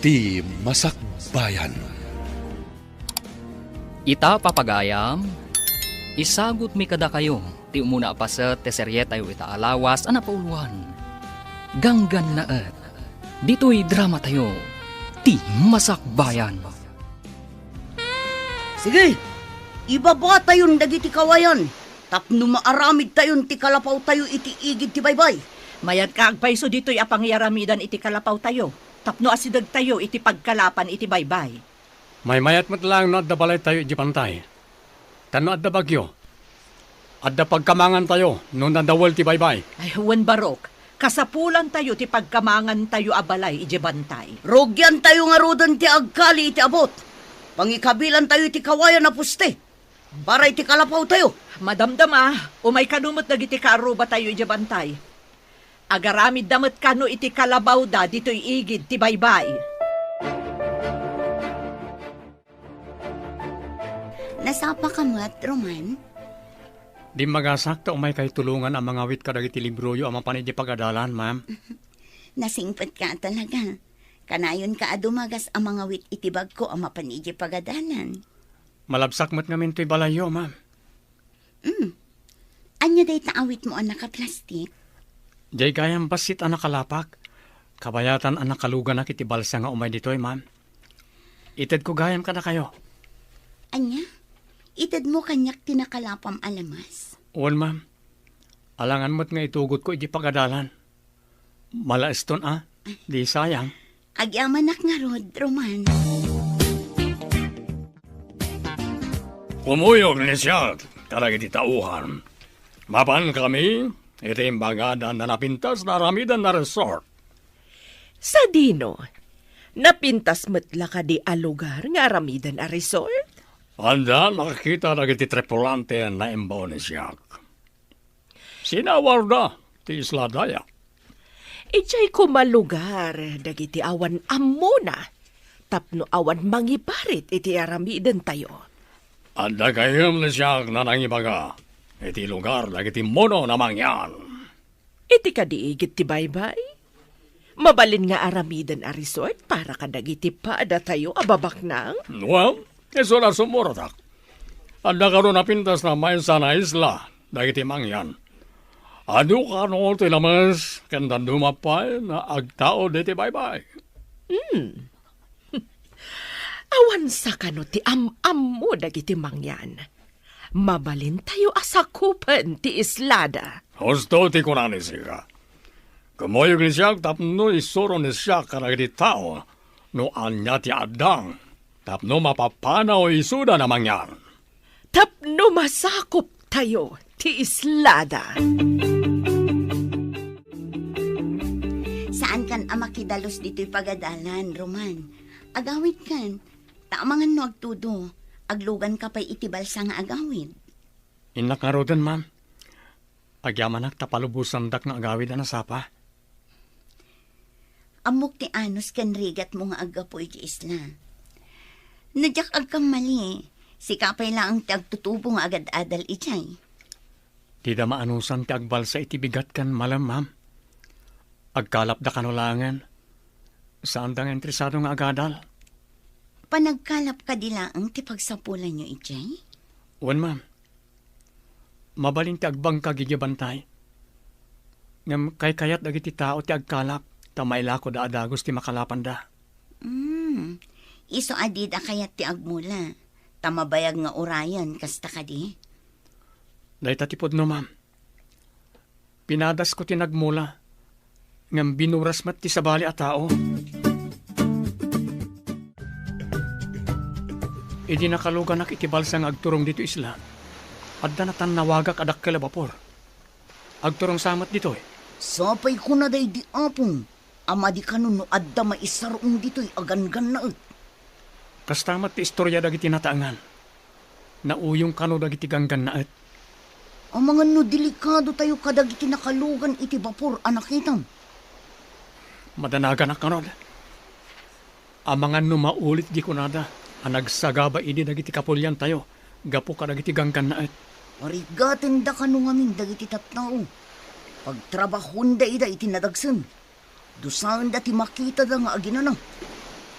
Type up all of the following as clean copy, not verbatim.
ti Masakbayan. Ita papagayam, isagot mi kada kayo, ti umuna pa sa teserye tayo ita alawas, anapauluan. Ganggan na at, dito'y drama tayo, ti Masakbayan. Sige, ibaba tayon dagiti kawayan. Tapno maaramid tayon ti kalapaw tayo iti igid ti baybay. Mayad ka agpaiso dito'y apangyaramidan iti kalapaw tayo. Tapno asidag tayo iti pagkalapan iti baybay. May mayat mo't lang no adda balay tayo iti pantay. Tano adda bagyo. Adda pagkamangan tayo no nadawal ti baybay. Ay, Juan Barok, kasapulan tayo ti pagkamangan tayo abalay iti bantay. Rogyan tayo nga rodan ti agkali iti abot. Pangikabilan tayo iti kawayan na puste. Para iti kalapaw tayo. Madamdama, umay kanumot dagiti kaaruba tayo iti bantay. Agaramid damat kano iti kalabaw da dito'y igid ti baybay. Nasapa ka mo at Roman? Di magasakta umay kay tulungan ang mga wit kadagiti libroyo ang mapanidi pagadalan, ma'am. Nasingpet ka talaga. Kanayon ka adumagas ang mga wit itibag ko ang mapanidya pagadanan. Malabsak mo't ngamin to'y balayo, ma'am. Anya day taawit mo ang nakaplastik? Jay gayang basit ang nakalapak. Kabayatan ang nakalugan na kiti balsa nga umay dito'y, ma'am. Ited ko gayam ka na kayo. Anya? Itad mo kanyak tinakalapam alamas. Uwan, ma'am. Alangan mo't nga itugot ko iti pagadalan. Malaeston, Di sayang. Agyamanak nga rod, Roman. Kumuyog ni siya, karag iti tauhan. Mapan kami, iti imbagadan na napintas na ramidan na resort. Sa dino, napintas matla ka di a lugar nga aramidan a resort? Anda, nakakita na iti tripulante na imbaw ni siya. Sinawarda, ti Isla Daya. Ijay kumalugar, dagiti awan amuna. Tapno awan mangiparit iti aramidan tayo. Anda kayam ni siya na nangibaga. Iti lugar, dagiti mono na mangyan. Iti kadiigit ti baybay? Mabalin nga aramidan a resort para kadagiti paada tayo ababak nang? Well, iso na sumuratak. Anda karon napintas na may sana isla, dagiti mangyan. Ado ka no tilamas, kanda dumapay na agtao diti baybay. Awan sa kano ti am-am mo dagiti mangyan. Mabalin tayo asakupan ti islada. Husto ti kunani siya. Kumoyog ni siya, tapno isuro ni siya karagiti tao, no anya ti adang, tapno mapapanaw isuda na mangyan. Tapno masakop tayo ti islada. Saan kan amakidalos dito'y pagadalan, Roman? Agawid kan. Taamangan no agtudo. Aglugan ka pa'y itibal sa nga agawid. Inak nga rodan, ma'am. Agyamanak tapalubusan dak nga agawid na nasapa. Amok ti anos kan rigat mo nga agapoy ti isla. Nadyak agkam mali. Sikapay lang ang ti agtutubo nga agad-adal ichay. Di da maanusan ti agbal sa itibigat kan malam, ma'am. Agkalap da kanulangan. Saan dang entresado nga agadal? Panagkalap ka dilaang ti pagsapulan nyo ichay? Uwan, ma'am. Mabalin ti agbang kagigibantay. Ngam kay kayat dagiti tao ti agkalap, tamayla ko da adagos ti makalapan da. Iso adida kayat ti agmula. Tamabayag nga urayan, kasta ka di? Dahil tatipod no, ma'am. Pinadas ko tinagmula. Ngam binuras mat ti sabali a tao. Idi nakalugan nak itibalsa nga agturong dito isla. Adda na tan nawagak adak kalabapor. Agturong samat dito. Sapay ko na day di apong. Ama di kanon no adda maisarong dito'y agan-gan na et. Kastamat ti istorya dagiti nataangan. Nauyong kano dagiti ganggan na et. Ang mga no delikado tayo kadagiti nakalugan iti bapor anakitam. Madanagan na kanod. Amangan no maulit di kunada. Ang nagsagaba ini dagiti kapulyan tayo. Gapo ka dagiti ganggan na et. Marigaten da kano ngamin dagiti tatnao. Pagtrabahon da ida iti nadagsan. Dusaan da ti makita da nga aginanang.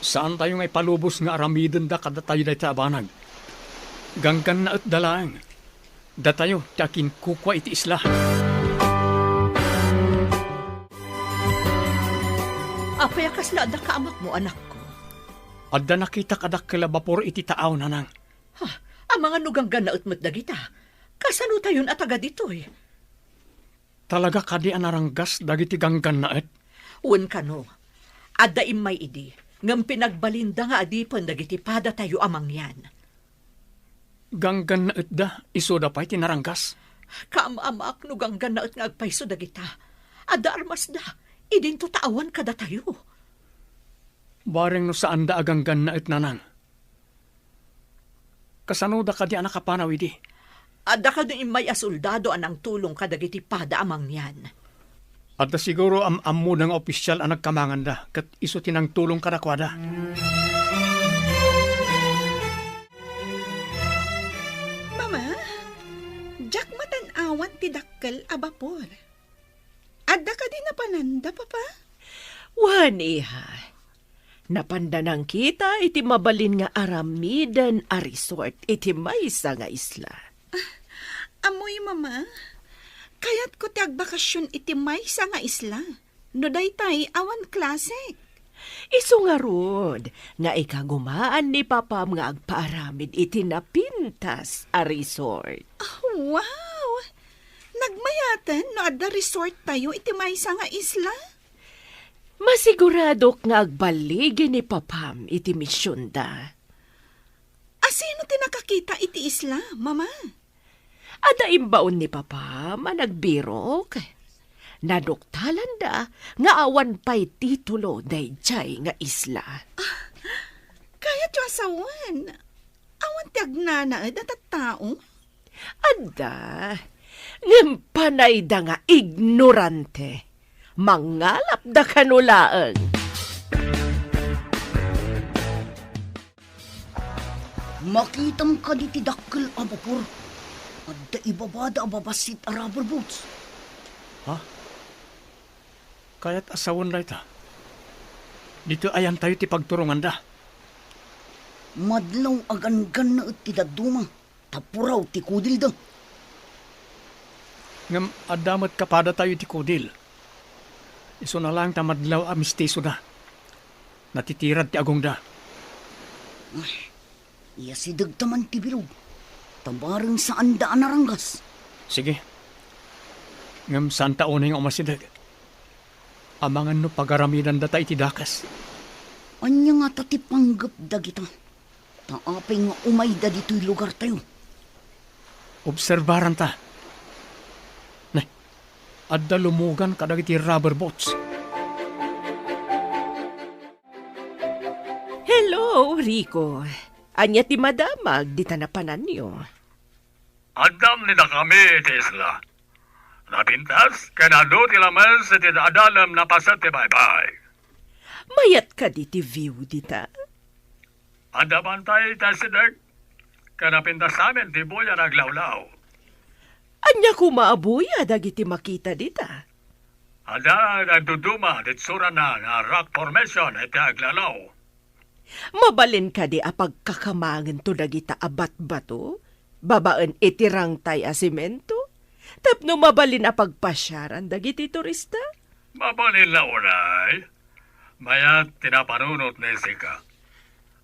Saan tayo ngay palubos nga aramiden da kada tayo dahi abanag? Ganggan na at dalang. Da tayo, tiyakin kukwa iti isla. Apay kasla da kaamak mo, anak ko. Adda nakita kadak kilabapor iti taaw nanang. Ha, ang mga nugang ganaot mo't dagita. Kasano tayon at agad ito'y? Talaga kadi anaranggas dagiti ganggan na at? Uwan ka no. Adda imay idi. Ngam pinagbalinda nga adipan dagiti pada tayo amang yan. Ganggan na at da, iso da pa'y tinaranggas. Kaamamak nugang ganaot nga agpaiso dagita. Adda armas da. Idin to taawan kada tayo. Bareng no saan da aganggan na at nanang. Kasano da kadi anak kapanaw idi? Adda ka din may asoldado anang tulong kadagiti pada amang yan. At da siguro am-ammo ng opisyal ang nagkamangan da, kat iso tinang tulong kadakwada. Mama, jak matan-awan ti dakkel a bapor. Adda ka din na pananda, papa? Wan, iha. Napandanang kita iti mabalin nga aramidan a resort iti maysa nga isla. Amoy, mama. Kayat ko ti agbakasyon iti maysa nga isla. No daytay awan klasik. Isu nga rod, nga ikagumaan ni papam nga agpaaramid iti napintas a resort. Oh, wow! Nagmayatan no adda resort tayo iti maysa nga isla? Masigurado nga agbaligi ni papam iti misyon da. Asino ti nakakita iti isla, mama? Ada imbaon ni papam nagbirok. Naduktalan da nga awan pa'y titulo dayjay nga isla. Kaya ti asawan. Awan ti agnanaed at tao? Ada, ngimpanay da nga ignorante. Mangalap da kanulaang. Makitam ka di ti dakkel a bapor. Adda ibabada a babasit a rubber boots. Ha? Kaya't asawon na ita. Dito ayan tayo ti pagturungan da. Madlaw agan-gan na at ti daduma. Tapuraw ti kudil da. Ngam adamat kapada tayo ti kudil. Iso na lang tamadlaw a mistiso da. Natitirad ti agong da. Iya si dagtaman ti bilog. Tabarang saan daan naranggas. Sige. Ngam saan taon yung umasidag. Amangan no pagaramidan da tayo ti dakas. Anya nga tatipanggap da kita. Taapay nga umay da dito'y lugar tayo. Obserbaran ta. Nay, adda lumugan kadagiti rubber boats. Hello, Rico. Anya ti madamag, di tanapanan niyo. Adam ni na kami, Tesla. Napintas, kanado ti lamas sa tinadalam na pasat ti bye-bye. Mayat ka di ti view, dita. Adaman tayo tasidag, kanapintas namin ti buya naglawlaw. Anya kumaabuya, dagiti makita, dita. Ada nagduduma ditsura na nga rock formation iti aglalaw. Mabalin ka di apagkakamangan to dagita abat bato, babaan itirang tay asimento, tapno mabalin apagpasyaran dagiti turista. Mabalin na unay, mayat tinapanunot ni Sika.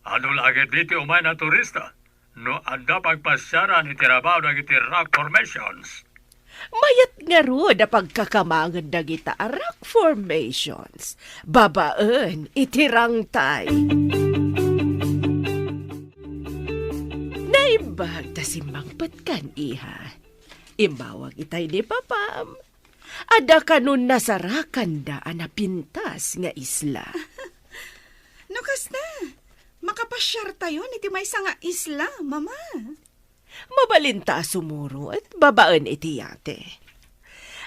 Ano lagi diti umay na turista, no anda pagpasyaran itirabaw dagiti rock formations. Mayat nga ro da pagkakamangan dagita a rock formations, babaan itirang tay. Naibag ta simbangpat kan, iha. Imbawag itay ni papam. Ada kanun nasarakan da anapintas nga isla. No kasta, makapasyar tayo ni ti maysa nga isla, mama. Mabalinta sumuro at babaan iti yate.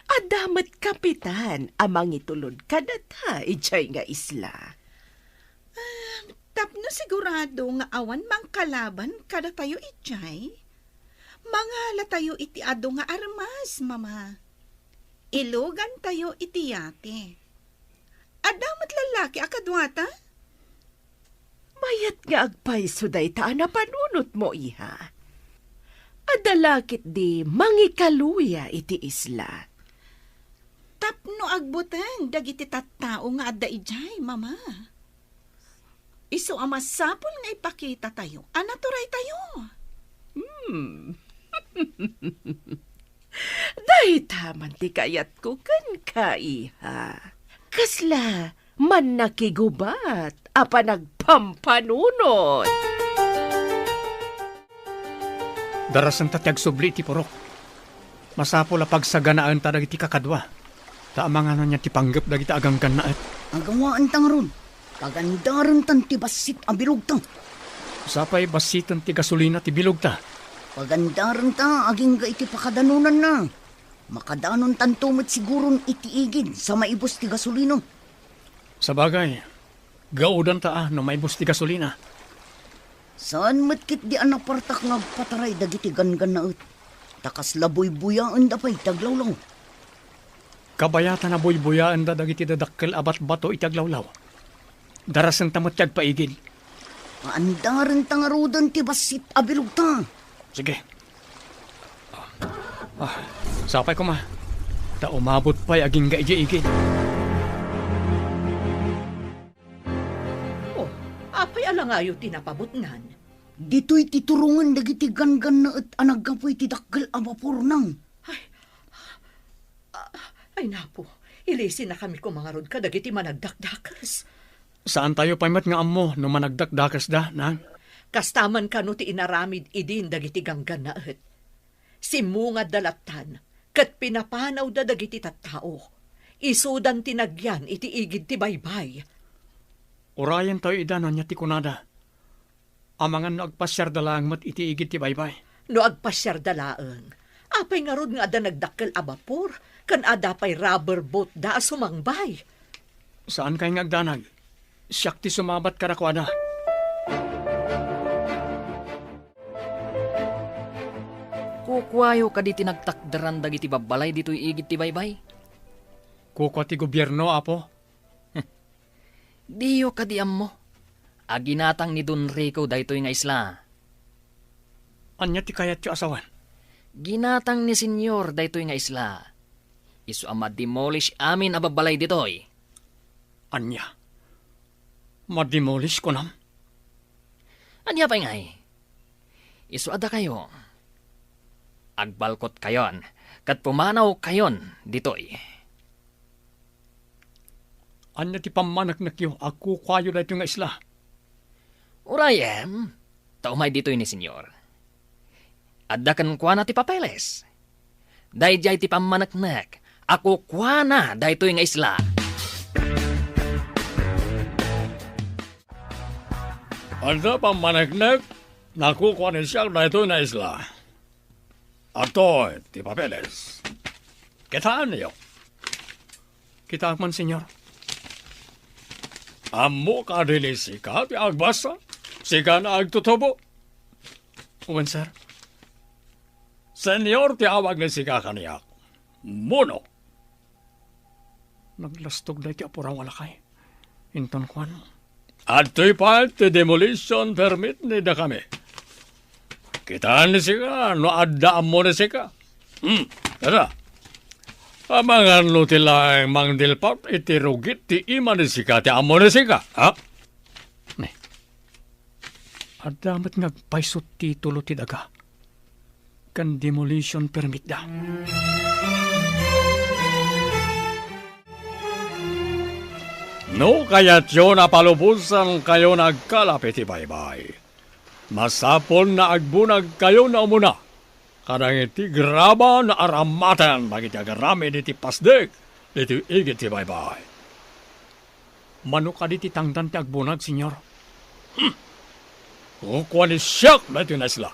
Adamat kapitan amang itulod kadata ijay nga isla. Tapno sigurado nga awan mang kalaban kada tayo itjay. Mangala tayo iti ado nga armas, mama. Ilugan tayo iti yate. Adamat lalaki akadwata? nga agpayso day ta na panunot mo, iha. Adalakit di mangikaluya iti isla. Tapno agbutang dagiti tattao nga adda ijay, mama. Isu ang masapol nga ipakita tayo. Anaturay tayo. Dahi taman ti kayat ko kan ka, iha. Kasla, man nakigubat, apa nagpampanunot. Darasan tatyag subli ti porok. Masapol a pagsaganaan ta dagiti kakadwa. Taamang ano niya ti panggap dagiti aganggan na at. Agawaan tang ron. Pagandaran tan ti basit a bilog tang. Sapay basitan ti gasolina ti bilog ta. Pagandaran ta aging ga iti pakadanunan na. Makadanon tan tumit siguron iti igid sa maibos ti gasolino. Sa bagay, gaudan ta no maibos ti gasolina. Saan matkit di anak partak nga pataray dagiti gangan na ut. Takas laboy-buyaan da pa'y taglawlaw. Kabayatan na buy-buyaan da dagiti dadakkel abat bato itaglawlaw. Darasan tamat tiyag paigid. Paandaran tangarudan ti basit abilog ta. Sige. Sapay ko ma. Ta umabot pa'y aging gaiji-igid. Oh, apay alangayo tinapabutnan. Dito'y titurungan dagiti gangan na at anagapoy ti dakkel a vapor nang. Ay napo, ilisin na kami kumangarod ka dagiti managdakdakas. Saan tayo paymat nga ammo no managdakdakas da, nang? Kastaman ka no ti inaramid idin dagiti ganggan na et. Simungad dalatan, kat pinapanaw da dagiti tattao. Isudan tinagyan iti igid ti baybay. Urayan tayo idanon niya ti kunada. Amangan no agpasyar dalang mat iti igid ti baybay. No agpasyar dalaang, apay nga rod nga ada nagdakkel a bapor, kan ada pay rubber boat da sumangbay. Saan kay ngagdanag? Siyak ti sumabat karakwada. Kukwayo ka di tinagtakdaran dagiti babalay dito'y igid ti baybay. Kukwa ti gobyerno, apo. Diyo ka di ammo. Aginatang ni Don Rico daytoy nga isla. Anya ti kayat ti asawan? Ginatang ni Senyor daytoy nga isla. Isu ama demolish amin a babalay ditoy. Anya? Mademolish ko nam? Anya pa ngay? Isu ada kayo. Agbalkot kayon, kat pumanaw kayon ditoy. Anya ti pamanak na kiyo, ako kwayo daytoy nga isla. Urayem, taumay ditoy ni Senyor. Adda kan kuana ti papeles. Dayjay ti pamanaknak, ako kuana daytoy nga isla. Ada pamanaknak, nakukuha ni siya daytoy nga isla. Ato, ti papeles. Kitaan niyo. Kita man, senyor. Amo ka dili sika, ti agbasa. Sika na agtutubo. Uwan, sir. Senyor, ti awag ni sika kaniyak. Mono. Naglastog na ti apurang walakay. Inton kwan. At to'y pa ti demolition permit ni da kami. Kitaan ni sika, no adda mo ni sika. Tara. Amangan no tilang mangdilpat iti rugit ti ima ni sika, ti amo ni sika. Ha? Ne. Adamat ngagpaisot ti tulo ti daga. Kan demolition permit da. No kaya't yun napalubusan kayo nagkalapit ti baybay. Masapon na agbunag kayo na umuna. Kadang iti graba na aramatan bagiti agarami diti pasdek diti igit ti baybay. Mano ka diti tangdan ti agbunag, senyor? Kukuha ni siyak na iti na sila.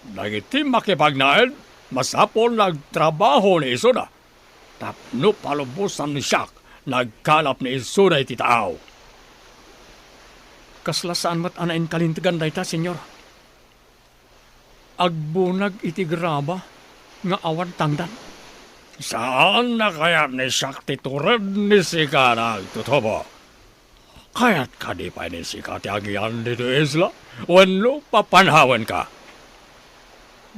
Dagiti makipagnaed, masapon nagtrabaho ni iso na. Tapno palubusan ni siyak, nagkalap ni iso na iti tao. Kaslasaan mat anain kalintigan dayta, senyor. Agbunag iti graba nga awan tangdan. Saan na kaya ni siyak titured ni sika nagtutubo? Kaya't ka di pa ni si katiagyan dito isla. Wano papanhawan ka.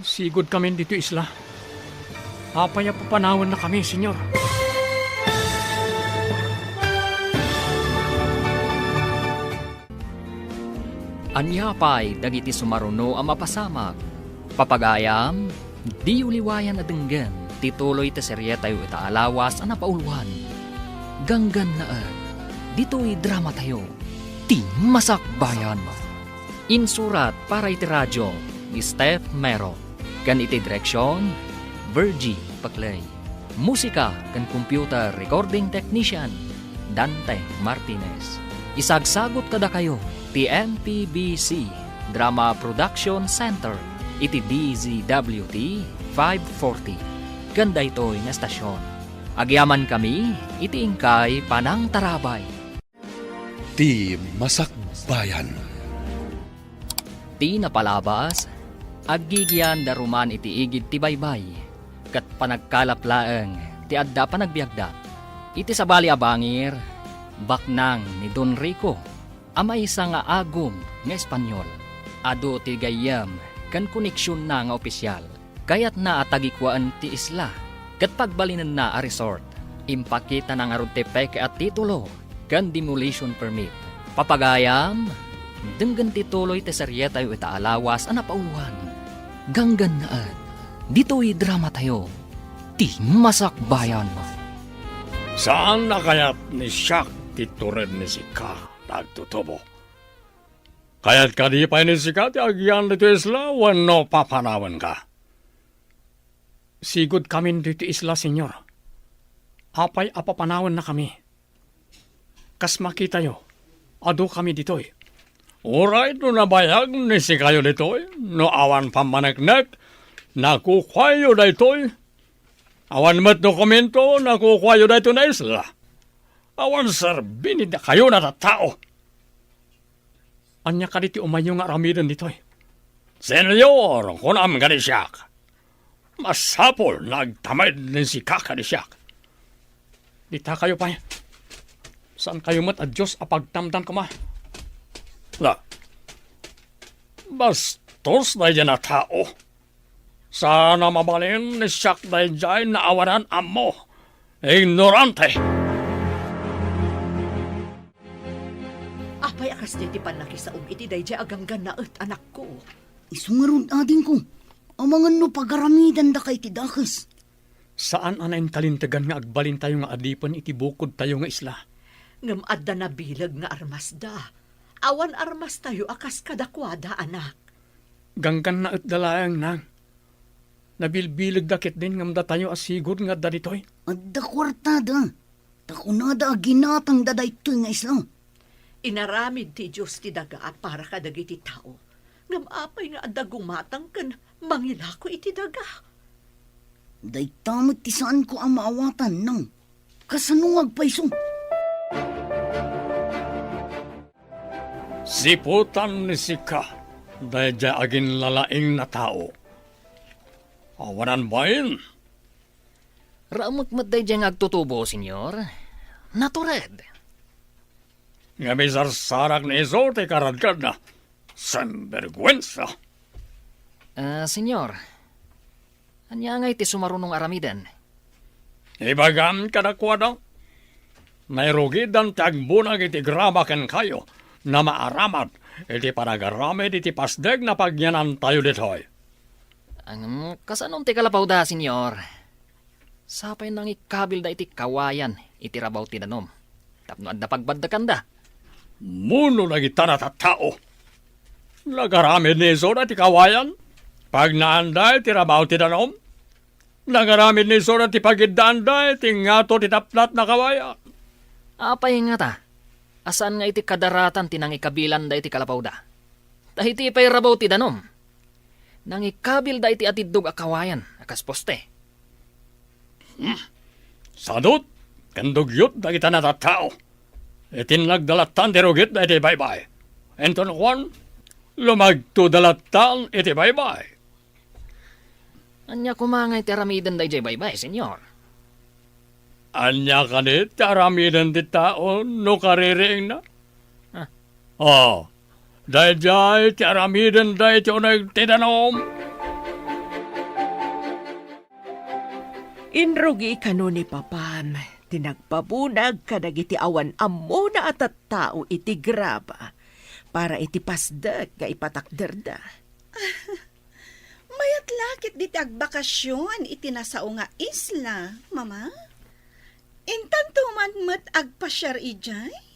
Sigod kami dito isla. Apaya papanawan na kami, senyor. Anyapay dagiti sumaruno ang mapasamak. Papagayam, di uliwayan na denggan, tituloy ta serye tayo itaalawas ang napauluan. Ganggan na dito'y drama tayo, ti masakbayan. Insurat para iti radyo ni Steph Mero. Kan iti direksyon, Virgie Paclay. Musika kan computer recording technician, Dante Martinez. Isagsagot kada kayo, ti MPBC Drama Production Center, iti DZWT 540. Ganda ito'y nga stasyon. Agyaman kami, iti ingkay Panang Tarabay. Ti Masakbayan. Ti napalabas, aggigyan daruman iti igid ti baybay, kat panagkalaplaeng ti adda panagbiagda. Iti sabali abangir, baknang ni Don Rico, ama isa nga agom nga Espanyol. Ado ti gayam, kan koneksyon na nga opisyal, kayat na atagikwaan ti isla, kat pagbalinan na a resort, impakita na nga rod ti peke at titulo, kan demolition permit. Papagayam, denggan tituloy ti serye tayo itaalawas ang napauluan. Ganggan na dito'y drama tayo, ti masakbayan. Saan na kaya't ni Shaq titured ni si Ka nagtutubo? Kaya't ka di pa ni si Ka ti agyan dito isla, wano papanawan ka. Sigod kami dito isla, senyor. Apay apapanawan na kami. Kas makita yo, ado kami dito'y. Oray, no nabayag ni si kayo dito'y, no awan pamanagnak, nakukwayo dito'y. Awan mat dokumento, nakukwayo dito na isla. Awan sir, binid na kayo na tao. Anya ka diti umayo nga ramidan dito'y. Senyor, kunam ka ni Siak. Masapol, nagtamad ni si Kaka ni Siak. Dita kayo pa. Saan kayo mat adyos apagtamdam ka ma? La, bastos na yan na tao. Sana mabalin ni Siak na yan na awanan amo. Ignorante. Apay akas di panakisaog iti dayjay aganggan na anak ko. Isungarod ading ko. Amangan no pagaramidan da kay tidakas. Saan anayin kalintagan nga agbalin tayo nga adipan iti bukod tayo nga isla? Ngam adda na bilag nga armas da. Awan armas tayo akas kadakwada, anak. Ganggan na at dalayang nang. Nabilbilag dakit din ngam da tayo asigod nga da ditoy. Adda kwartada. Takunada ginatang daday ito'y nga isla. Inaramid ti Diyos ti daga para kadagiti tao. Ngam apay nga adda gumatang kan mangilako iti daga. Day tamot ti saan ko ang maawatan nang kasanuag paiso. Siputan ni Sika, dahil dya agin lalaing na tao. Awanan ba yun? Ramot matday diyang agtutubo, senyor. Natured. Nga may sarsarak na iso, te karadkad na. Sambergwensa. Senyor, anya nga iti sumarunong aramidan? Ibagam kadakwada. Nairugidan tagbunag iti grabaken kayo na maaramad iti panagaramid iti pasdeg na pagyanan tayo ditoy. Ang kasanon ti kalapaw da, senyor. Sapay nang ikabil da iti kawayan, iti rabaw tinanom. Tapno adda pagbaddakan da. Muno lagi tanat at tao. Nagaramid ni iso na ti kawayan. Pag naanday ti rabaw tinanom. Nagaramid ni iso na ti pagiddaanday ti ngato ti taplat na kawayan. Apay nga ta. Asan nga iti kadaratan tinang ikabilan da iti kalapaw da? Dahiti ipay rabaw ti danom. Nang ikabil da iti atidog akawayan, akas poste. Sadot, kandugyot da kita natatao. Itin nagdalatan ti rugit da iti baybay. Enton Juan, lumagto dalatan iti baybay. Anya kumangay ti aramidan da iti baybay, senyor. Anya kanit, aramidan ti tao, no kaririing na. Oh, dayjay ti aramiden day ti unay tinanom. Inrugi kano ni Papam, tinagpabunag kadagiti awan ammo na at tao iti graba, para iti pasdag nga ipatakderda. Mayat lakit di agbakasyon iti nasao nga isla, mama. Intanto man met agpasyar ijay?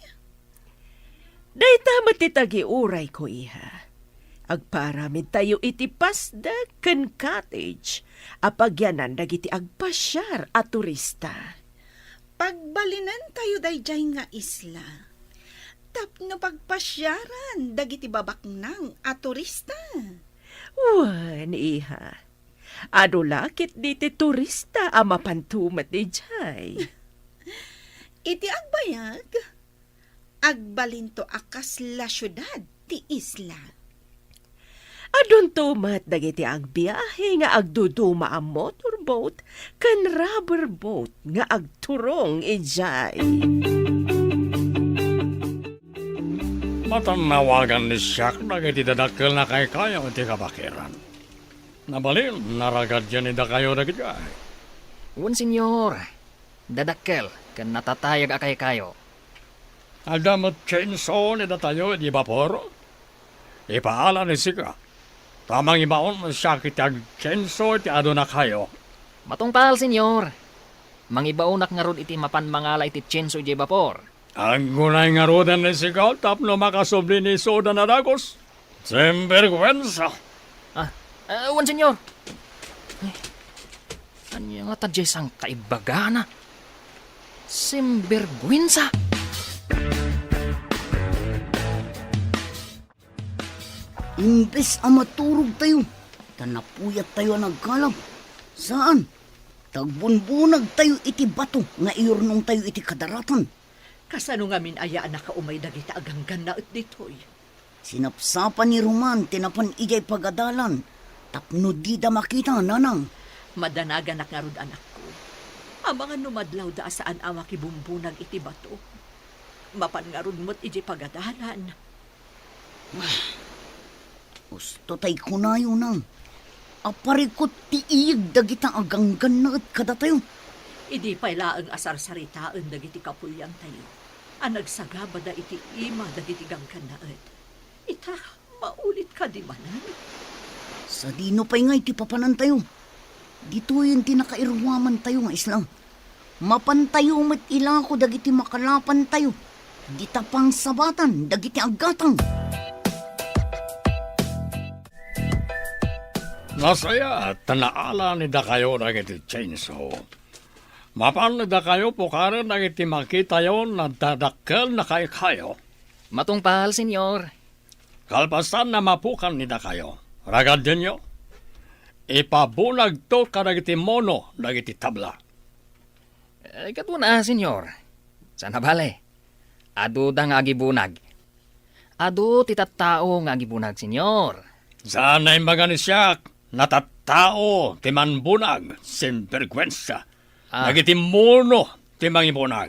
Dayta matitagi uray ko iha. Agparamid tayo iti pasdag ken cottage, apagyanan dagiti agpasyar at turista. Pagbalinan tayo dayjay nga isla. Tapno pagpasyaran dagiti babaknang at turista. Wan, iha. Ado lakit diti turista ang mapantumat ni Jay. Iti agbayag, agbalinto akas la syudad ti isla. Adun tumat dagiti agbiyahe nga agduduma ang motorboat kan rubber boat nga agturong ijay. Matanawagan ni Siak na iti dadakkel na kay kayo iti kabakiran. Nabalin, naragad yan ida kayo na gitay. Un senyor, dadakkel, kan natatayag akay kayo. Adamot chainsaw ni tayo di vapor. Ipaala ni Sika. Tamang ibaon siya kitag chainsaw ti ado na kayo. Matungpal, senyor. Mangibaunak nga rod iti mapan mangala iti chenso iti vapor. Ang gunay nga rodan ni Sika tapno makasubli ni Soda na dagos. Sembergwensa. Un senyor. Anya nga tadyay sang kaibagana. Simbergwinsa. Imbes ang maturog tayo, tanapuyat tayo nagkalab. Saan? Tagbunbunag tayo iti bato nga iurnong tayo iti kadaratan. Kasano nga min aya na kaumay dagita aganggan na at ditoy. Sinapsapan ni Roman, tinapan igay pagadalan. Tapno di da makita, nanang. Madanagan na nga rod anak ko. Ang mga numadlaw da saan ama kibumbunag iti bato. Mapan nga rod mo't iti pagadalan. Gusto tay kunayo nang. Aparikot ti iyig dagita aganggan na at kada tayo. Idi pala ang asar saritaan dagiti kapulyang tayo. Ang nagsagabada iti ima dagiti gangkan na at. Ita, maulit ka di manan. Sa dino pa'y nga iti papanan tayo. Dito yung tinakairwaman tayo nga islang. Mapantayo mat ilang ko dagiti makalapan tayo. Di tapang sabatan, dagiti agatang. Nasaya, tanaala ni da kayo na iti chainsaw. Mapan da kayo pukaran na iti makita yon na dadakkel na kay kayo. Matungpal, senyor. Kalpasan na mapukan ni da kayo. Ragad din nyo. Ipabunag to karagiti mono dagiti tabla. Katuna, senyor. Sana bale. Ado da nga agibunag. Ado titattao nga agibunag, senyor. Sana imbaga ni Siak, natattao ti manbunag, simpergwensa. Dagiti mono ti mangibunag.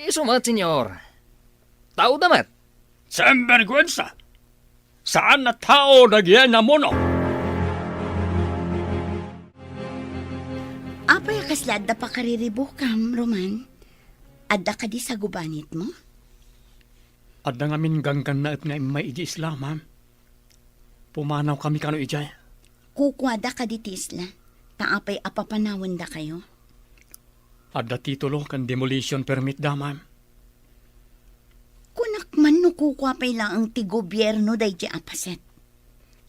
Sumat, senyor. Tao damat. Simpergwensa. Saan na tao nagyan na mono? Apay kaslad da pa kariribukam, Roman. Adda ka di sa gubanit mo? Adda nga min ganggan na at nga may iji isla, ma'am. Pumanaw kami kano ijay. Kukwada ka di tisla. Taapay apapanawan da kayo. Adda titulo kan demolition permit da, ma'am. Kunak man no kukwa pay lang ang ti gobyerno day di apaset.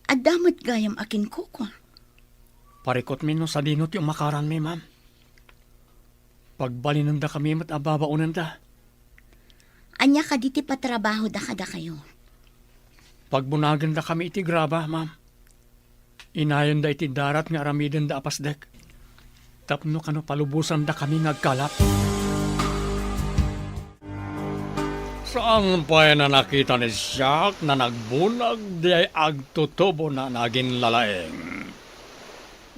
Adamot gayam akin kukwa. Parikot min no sa dinot yung makaran mi, ma'am. Pagbalinanda kami mat ababaunan da. Anya ka di ti patrabaho da kada kayo. Pagbunagan da kami iti graba, ma'am. Inayon da iti darat nga aramiden da apasdek. Tapno kano palubusan da kami nagkalap. Saan pa na nakita ni Siak na nagbunag di ay agtutubo na naging lalaeng?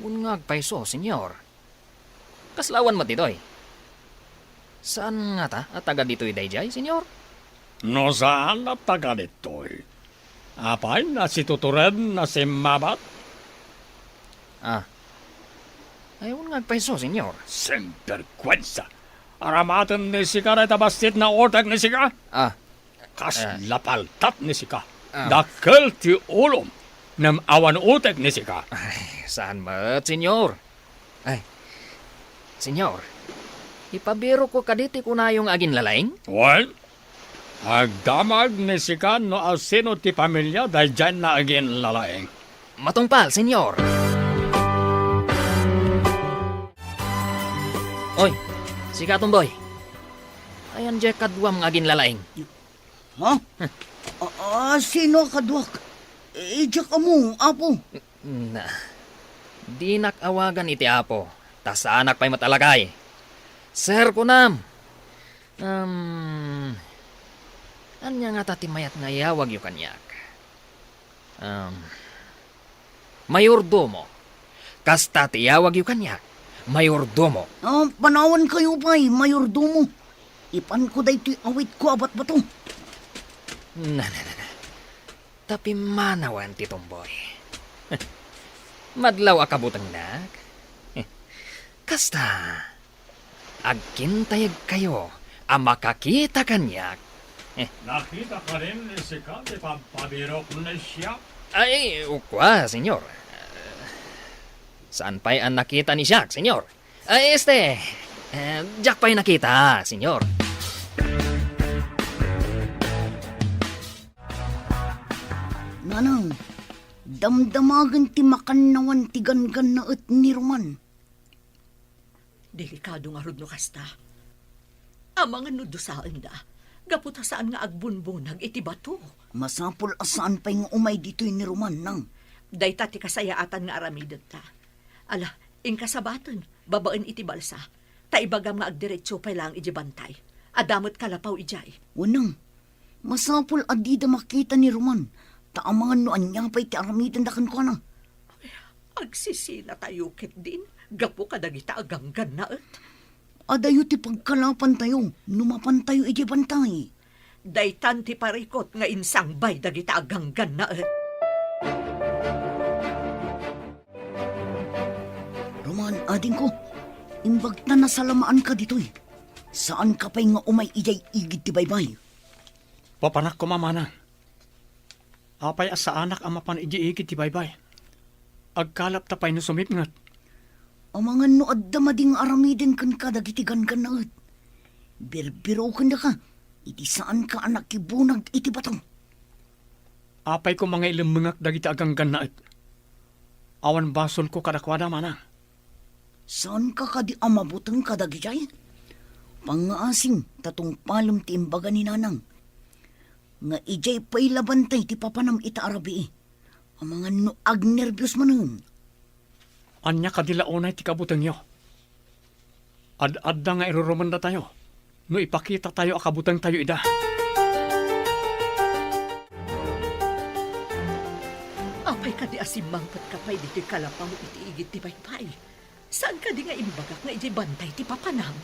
Ungag paiso, senyor. Kaslawan mo ditoy. Saan nga ta at taga dito'y dayjay, senyor? No saan na taga dito'y? Apay na si tutured na si Mabat? Ayaw nga peso, senyor. Semperkwensa. Aramatan ni Sika na itabastit na ortak ni Sika? Kas lapaltat ni Sika. Dakkel ti ulom. Nam awan utek ni Sika. Saan mat, senyor? Ay, senyor, ipabiro ko kaditi ko na yung agin lalaing? Well, agdamag ni Sika no asino ti pamilya dahil dyan na agin lalaeng. Matungpal, senyor. Oy, si Katumboy. Ayan dyan kadwam ng agin lalaing. Ha? Sino kadwak? Ijak mo, apo. Na, di nakawagan iti apo. Tas anak pa'y matalagay. Sir kunam. Anya nga tatimayat nga yawag yu kanyak. Mayordomo. Kasta ti yawag yu kanyak. Mayordomo. Panawan kayo pa'y, mayordomo. Ipan ko da ito'y awit ko abat ba to? Na. Tapi manawan ti Tomboy. Madlaw akabutang nak. Kasta, agkintayag kayo ang makakita kanyak. Nakita ka rin ni Sika ti pabirok na siya? Ay, ukwa, senyor. Saan pa'y ang nakita ni Jack, senyor? Ay, Jack pa'y nakita, senyor. Nanang, damdamagan ti makannawan ti gangan na at ni Roman. Delikado nga rod no kasta. Ang mga nudusaan da, gaputa saan nga agbunbunag iti bato. Masapul asaan pa'y nga umay dito'y ni Roman, nang. Dayta ti kasayaatan nga aramidot ta. Ala, ingkasabatan, babaan iti balsa. Taibagam nga agdiretso pa'y lang iji bantay. Adamot kalapaw ijay. Wanang, masapul adida makita ni Roman. Taamangan no anya pa'y ti aramidan da kan ko na. Agsisina tayo ket din. Gapo kadagita aganggan na et. Adayo ti pagkalapan tayo, numapan tayo iji bantay. Daytan ti parikot nga insang bay dagita aganggan na et. Roman, ading ko, imbag na nasalamaan ka dito'y. Saan ka pa'y nga umay ijay igid ti baybay? Papanak ko mamana. Apay asa anak ang mapan igiigit ti baybay. Agkalap tapay no sumipngat. Amangan no adda mading aramiden kan ka dagiti gangan na et. Birbiro kan da ka, iti saan ka anak kibunag iti batang. Apay ko mga ilimungak dagiti aganggan na et. Awan basol ko kadakwada mana. Saan ka kadi amabutang kadagijay? Pangaasing tatong palom ti imbaga ni nanang. Nga ijay pa'y labantay ti papanam ita arabi. Ang mga no agnervyos manun. Anya kadilaonay ti kabutang yo. Ad-adda nga irurumanda tayo. No ipakita tayo akabutang tayo ida. Apay ka di asimangpat ka pa'y dito'y kalapaw iti igit ti baypay. Saan ka di nga imbagak nga iji bantay ti papanam?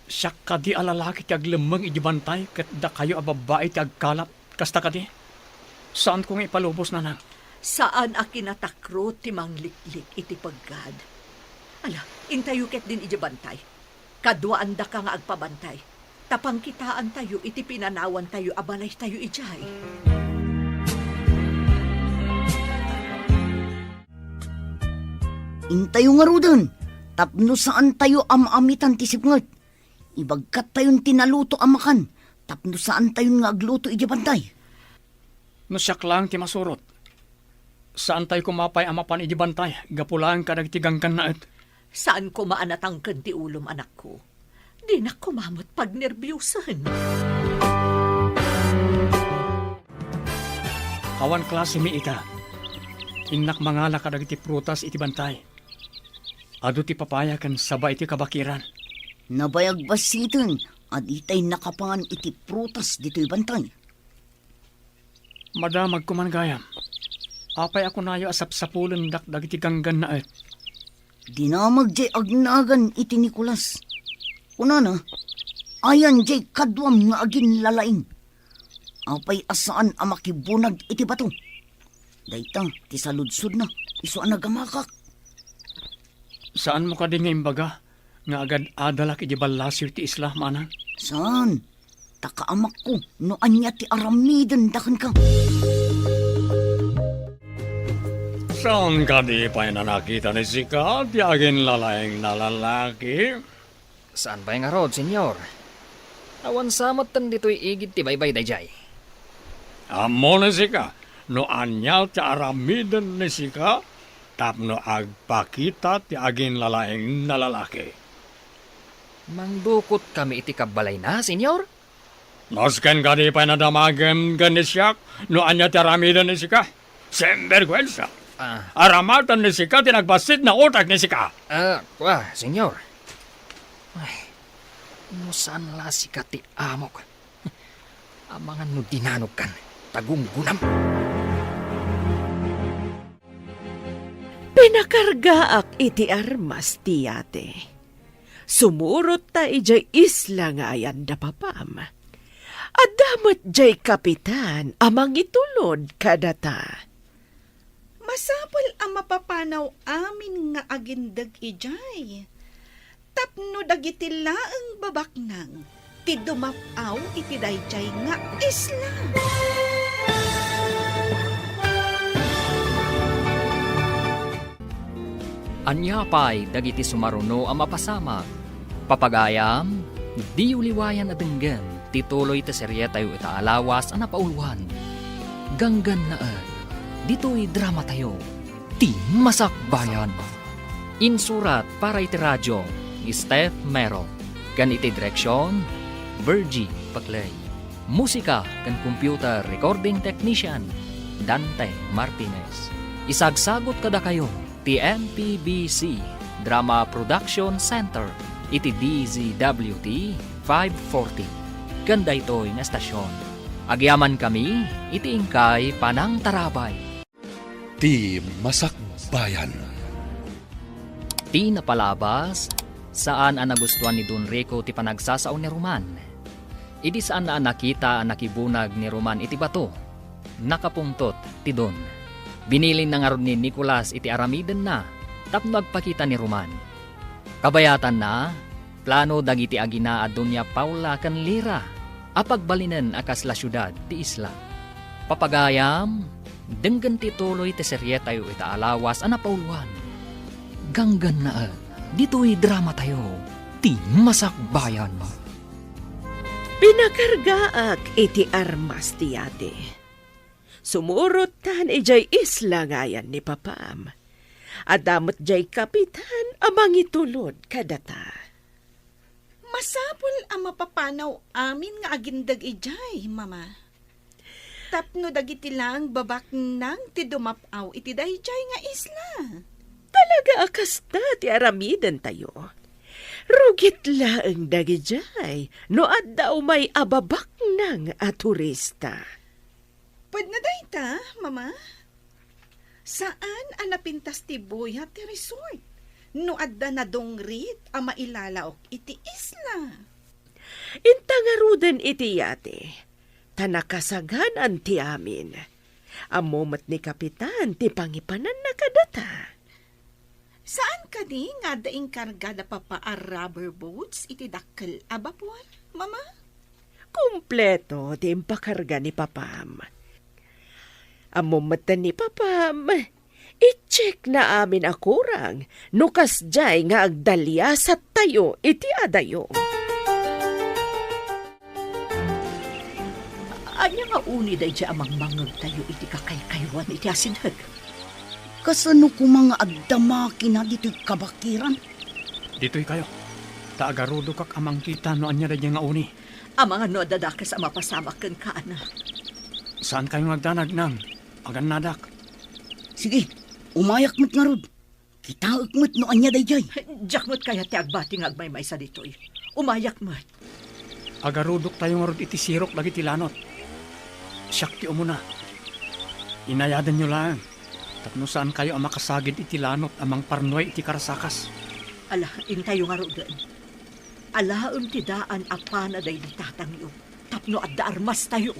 Siya ka di alalaki ti aglemang ijibantay kat da kayo ababae ti agkalap. Kasta ka di. Saan ko nga ipalubos na nang? Saan a kinatakro ti mangliklik iti paggad? Ala, intayuket din iji bantay. Kadwaan da ka nga agpabantay. Tapang kitaan tayo iti pinanawan tayo abalay tayo ijay. Intayo nga rudan. Tapno saan tayo amamitan ti sipngat. Ibagkat tayon tinaluto amakan. Tapno saan tayon nga agluto iji bantay. No siyak lang ti masurot. Saan tayo kumapay amapan iji bantay? Gapulaan ka nagtigangkan na et. Saan ko maanatangkan ti ulom anak ko? Di na kumamot pag nervyusan. Awan klase mi ita. Inak mangala ka dagiti prutas iti bantay. Adu ti papaya kan sabay iti kabakiran. Nabayag basitin, aditay nakapangan iti prutas dito'y bantay. Madamag kumanggayam. Apay ako nayo asap-sapulan dakdag iti ganggan na et. Dinamag jay agnagan iti Nicolas. Una na, ayan jay kadwam nga agin lalaing. Apay asaan ang makibunag iti bato. Dayta, ti saludsod na, iso ang nagamakak. Saan mo ka din nga imbaga? Nga agad adala ki di balasir ti isla, manan? Saan? Takaamak ko, no anya ti aramidan dakan ka. Saan ka di pa na nakita ni Sika? Ti agin lalaeng na lalaki? Saan ba yung arod, senyor? Awan samot tan dito'y igid ti baybay dayjay. Amo ni Sika, no anya ti aramidan ni Sika, tapno agpakita ti agin lalaeng na lalaki. Mangdukot kami iti kabalay na, senyor? Nosken ka di pa na damagem ganisyak, no anya ti aramidan ni Sika? Sembergwensa. Aramatan ni Sika, tinagbasit na utak ni Sika. Senyor. Ay, no saan la sika ti amok? Amangan no dinanog kan, tagunggunam. Pinakargaak iti armas tiyate. Sumurot ta ijay isla nga ayan da papam. Adamat jay kapitan amang itulod kadata. Masapol ang mapapanaw amin nga agindag ijay. Tapno dagiti laeng babaknang, ti dumapaw iti dayjay nga isla. Anya pa'y dagiti sumaruno ang mapasama. Papagayam, di uliwayan adenggan, tituloy ta serye tayo itaalawas ang napauluan. Ganggan na dito'y drama tayo, ti Masakbayan. Insurat para iti radyo, Steph Mero. Kan iti direksyon, Virgie Paclay. Musika kan computer recording technician, Dante Martinez. Isagsagot kada kayo, ti MPBC Drama Production Center, iti DZWT 540. Ganda ito'y nga estasyon. Agyaman kami, iti ingkay Panang Tarabay. Ti Masakbayan. Ti napalabas, saan ang nagustuhan ni Don Rico ti panagsasaon ni Roman. Idi saan na nakita ang nakibunag ni Roman iti bato. Nakapungtot ti Don. Binilin na nga ron ni Nicolas iti aramiden na, tapno agpakita ni Roman. Kabayatan na, plano dagiti agina a Doña Paula kan Lira, apagbalinan akas la syudad ti isla. Papagayam, denggan ti tuloy ti serye tayo itaalawas ang napauluan. Ganggan na dito'y drama tayo, ti Masakbayan. Pinakargaak iti armas tiyate. Sumurot tan ijay isla ngayan ni papam. Adamot jay kapitan amang itulod kadata. Masapol ang mapapanaw amin nga agindag ijay, mama. Tapno dagiti lang babaknang ti dumapaw iti dayjay nga isla. Talaga akas na ti aramidan tayo. Rugit laeng dagijay no adda may ababak ng turista. Pwede na dayta, mama? Saan ang napintas ti buya ti resort? No adda na dongrit ang mailalaok iti isla. Intangarudan iti yate. Tanakasaganan ti amin. Amomat ni kapitan ti pangipanan na kadata. Saan ka di nga daing karga na papa a rubber boats iti dakkel abapuan, mama? Kompleto ti impakarga ni papam. Amumatan ni papam, i-check na amin akurang nukas jay nga agdalya sa tayo iti adayo. Anya nga uni day dya amang mangag tayo iti kakaykaywan iti asinag. Kasano ko mga agdamaki na dito'y kabakiran? Dito'y kayo. Taagarudo kak amang kita no anya da nga uni. Ang mga no dadakas ang mapasamak kan kaana. Saan kayo nagdanag nang? Agan nadak. Sige, umayak mo't nga rod. Kitaak mo't no anya dayjay. Jakmot kaya ti agbati nga agmay sa dito'y. Umayak mo. Agarudok tayo nga rod iti sirok lagi tilanot. Siyak ti umuna. Inayadan nyo lang. Tapno saan kayo ang makasagid iti lanot amang parnoy iti karasakas. Ala, intayo nga rodan. Ala, ti daan apana day ditatang iyo. Tapno at armas tayo.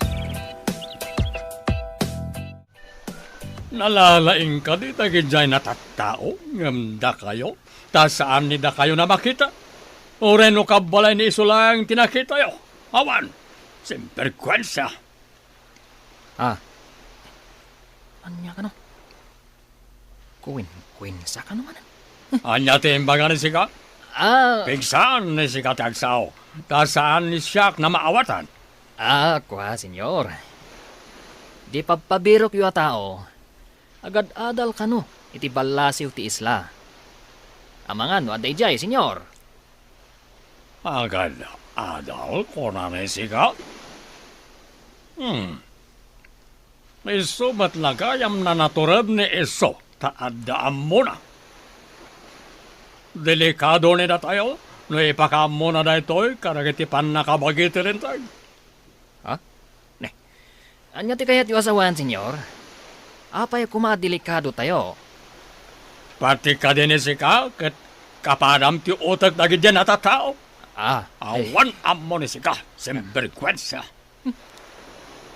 Nalalaing ka di dagijay na tattao, ngamda kayo, ta saan ni da kayo na makita? O reno kabalay ni iso lang tinakita yo. Awan, simperkwensya. Anya ka no? Kuwin sa ka naman. Anya timbangan ni sika? Pigsaan ni sika tagsaw, ta saan ni siyak na maawatan? Kwa, senyor. Di pabirok yu a tao. Agad adal ka no, iti balasiw ti isla. Amangan, no aday jay, senyor. Agad adal ko na ni sika? Iso ba't lagayam na naturad ni iso, taadaan mo na. Delikado ni na tayo, no ipakam mo na da ito'y karagitipan na kabagiti rin tayo. Anya ti kayat yu asawan, senyor? Apay kumadelikado tayo. Pati ka din sika, kat kapadam ti utak dagi dyan at tao. Awan amo ni sika, simperkwensya.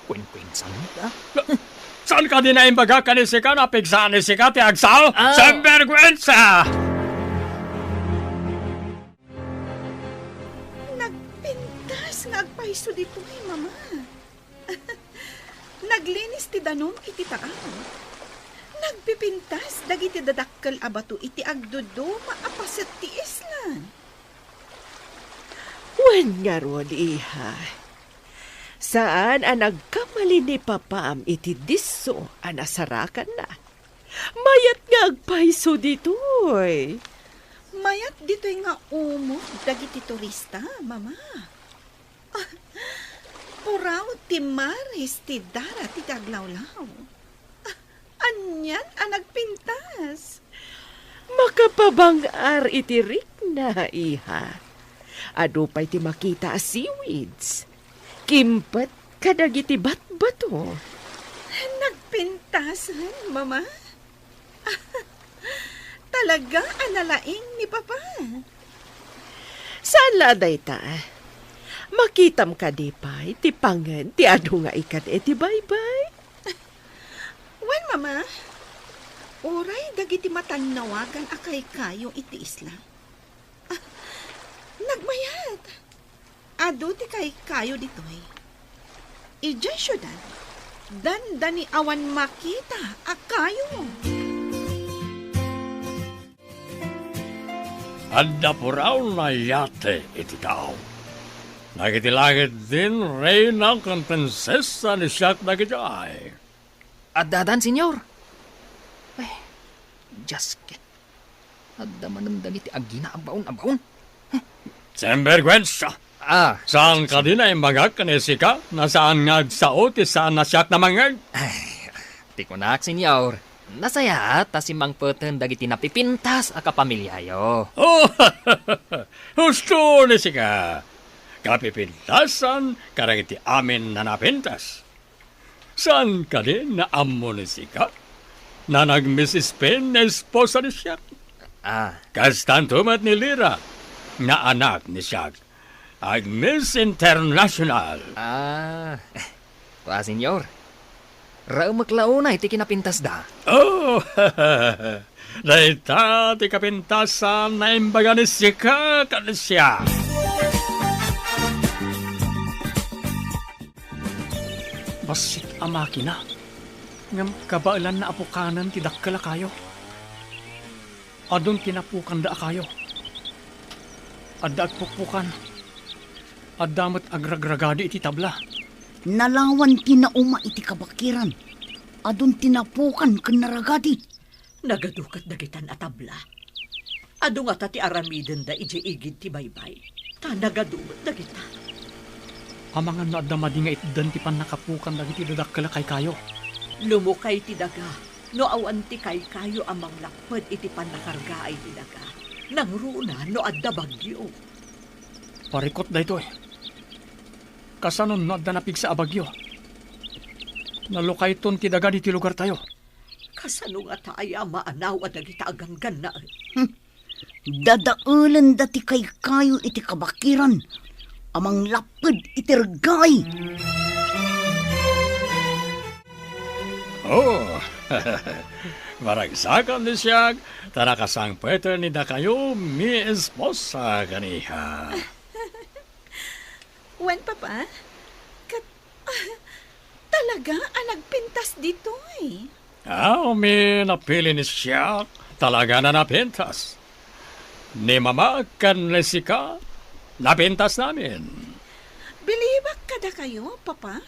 Kwin-kwinsan Saan ka din na imbaga ka ni sika, napigsaan ni sika, ti agsaw? Simperkwensya! Nagpintas nga agpaiso dito mama. Naglinis ti danom iti taaw. Nagpipintas dagiti dadakkel abato iti agdudo maapaset ti islan. Wen nga ron, iha. Saan ang nagkamali ni Papam iti diso ang nasarakan na? Mayat nga agpaiso ditoy. Mayat dito'y nga umo dagiti turista, mama. Puraw ti maris ti dara ti taglawlaw. Anyan ang nagpintas. Makapabangar iti rikna, iha. Ado pa'y ti makita a seaweeds. Kimpat kadagiti bat-bato. Nagpintasan, mama. Talaga analaing ni Papa. Saan laday ta? Makitam ka di pa'y ti pangan ti ado nga ikat ti bye-bye. Wan, mama. Oray dagiti matanawagan akay kayo iti isla. Nagmayat. Ado ti kay kayo ditoy. Ijay syudad. Dandani awan makita akayo. Adda po raw na yate iti tao. Nagitilagit din reyna kang prinsesa ni siyak nagijay. Dadan, senyor. Jasket. Adda manandag iti agina abaon. Simperkwensya. Saan ka din ay magag kanisika? Nasaan nga sao ti saan na siyak na mangag? Ti kunak, senyor. Nasaya ta si Mang Peten dagiti napipintas a kapamilyayo. Husto ni sika. Kapipintasan karang iti amin na napintas. Saan ka din na amo ni sika? Na nag-Mrs. Pen na esposa ni siyak. Kastantumat ni Lira na anak ni siyak. Ag Miss International. Kwa, senyor. Rao maklauna iti kinapintas da. Daita ti kapintasan na imbaga ni sika kanisya. Basit ang makina. Ngam kabailan na apukanan ti dakkala kayo. Adon tinapukan da kayo. Adda agpukpukan. Addamat agragragadi iti tabla. Nalawan tinauma iti kabakiran. Adun tinapukan kanaragadi. Nagadukat dagitan atabla. Ado nga ta ti aramiden da ije igid ti baybay. Ta nagadumat dagita. Amangan na adamadi nga itdan ti panakapukan dagiti dadakkala kay kayo. Lumukay ti daga. No awan ti kay kayo amang lakpad iti panakargaay ti daga. Nang runa no adda bagyo. Parikot da ito Kasanon no adda napig sa abagyo. Nalukay ton ti daga di ti lugar tayo. Kasano nga taaya maanaw at dagita aganggan na. Dadaulan dati kay kayo iti kabakiran. Amang lapid iti regay. Maragsakan ni siya, tarakasang pwede ni da kayo mi esposa kaniha. Wen, Papa? Talaga ang nagpintas dito eh. Mi napili ni siya, talaga na napintas. Ni mama kan lesika, napintas namin. Bilibak kada kayo, Papa?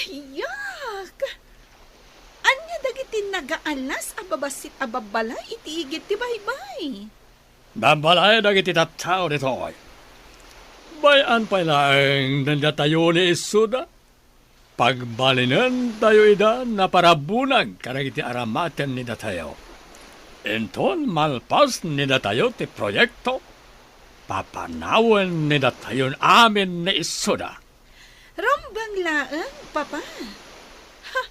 Yak! Anya dagiti nagaalas ababasit ababala itiigit ti baybay. Babalay dagiti tattao dito. Bayan pa lang nandatayo ni Isuda. Pagbalinan tayo ida na parabunag karagiti aramaten ni datayo. Enton malpas ni datayo ti proyekto. Papanawan ni datayon amin ni Isuda. Rambang laang, Papa. Ha,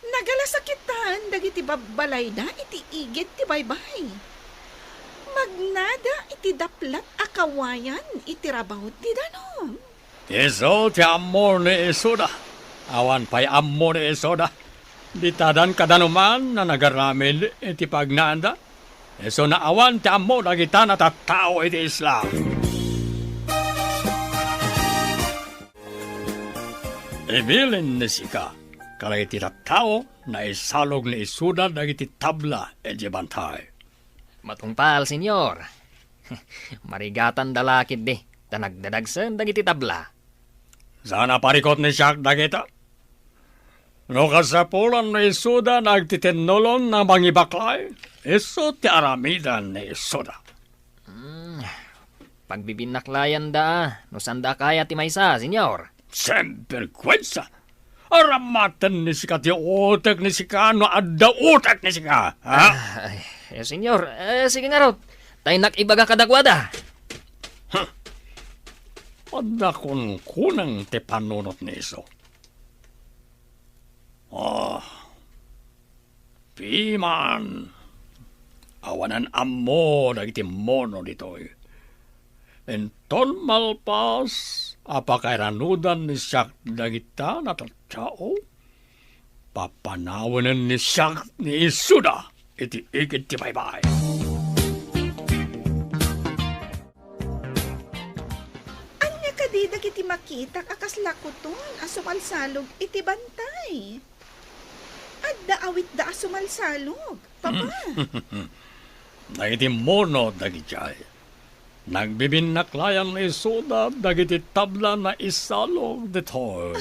nagalasakitan dagiti babalay da iti igit ti baybay. Magnada iti daplat akawayan iti rabaw ti danom. Iso ti amor ni Isuda. Awan pa'y amor ni Isuda. Ditadan kadanuman na nagaramid iti pagnanda. Iso na awan ti amor na kita na tattao iti Islam. Ibilin ni sika, kalay iti tattao na isalog ni Isuda dagiti tabla iti bantay. Matungpal, senyor. Marigatan dalakid di, tanagdadagsan dagiti tabla. Sana parikot ni siya dagita. No kasapulan ni Isuda nagtitinolon na mangibaklay, iso ti aramidan ni Isuda. Pagbibinaklayan da, no sanda kaya ti maysa, senyor. Semperkwensa. Aramatan ni sika ti utak ni sika, no adda utak ni sika. Ha? Senyor, sige nga raw. Tayo nakibaga kadakwada. Adda kun kunang ti panunot ni iso. Piman. Awanan amo dagiti mono ditoy. Enton malpas, apakairanudan ni siyak dagita na tattao. Papanawanan ni siyak ni Isuda. Iti igit ti baybay. Anya kadida kiti makita akas lakuton asumalsalog iti bantay. Adda awit da asumalsalog, Papa. Dagiti mono dagiti nagbibinaklayan ni Isuda dagiti tabla na isalog ditoy.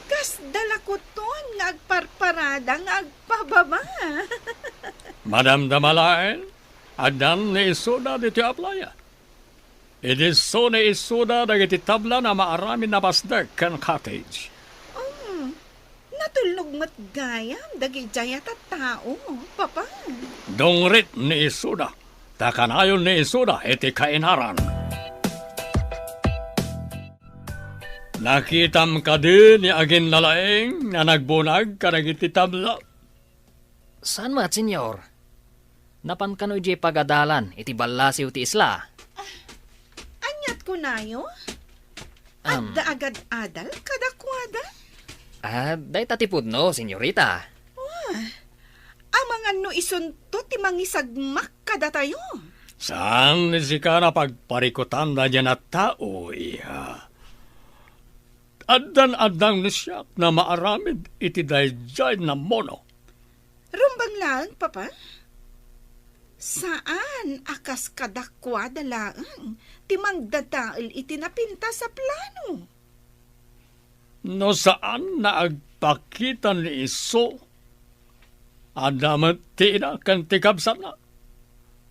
Kas dalakuton nga agparparada nga agpababa. Madam Damalain, adan ni Isuda dito aplaya. Idiso ni Isuda dagiti tabla na maaramin na pasdek kan cottage. Natulog mat gayam dagi jaya tao, Papa. Dongrit ni Isuda, takanayon ni Isuda iti kainaran. Nakitam ka din ni agin nalaeng na nagbunag karagiti tabla. Saan mat, senyor? Napan kano iti pagadalan, iti balasiw ti isla. Anyat ko nayo? Adda agad adal kadakwada? Day tatipod no, senyorita. Ang mga no isunto ti mangisagmak kada tayo. Saan ni sika na pagparikutan na dyan at tao, iha? Adan-adang ni siya na maaramid iti dayjay na mono. Rumbang lang, Papa. Saan akas kadakwada lang ti mangdadaal iti napinta sa plano? No saan na agpakita ni Iso? Adamat tina kan tikabsan na.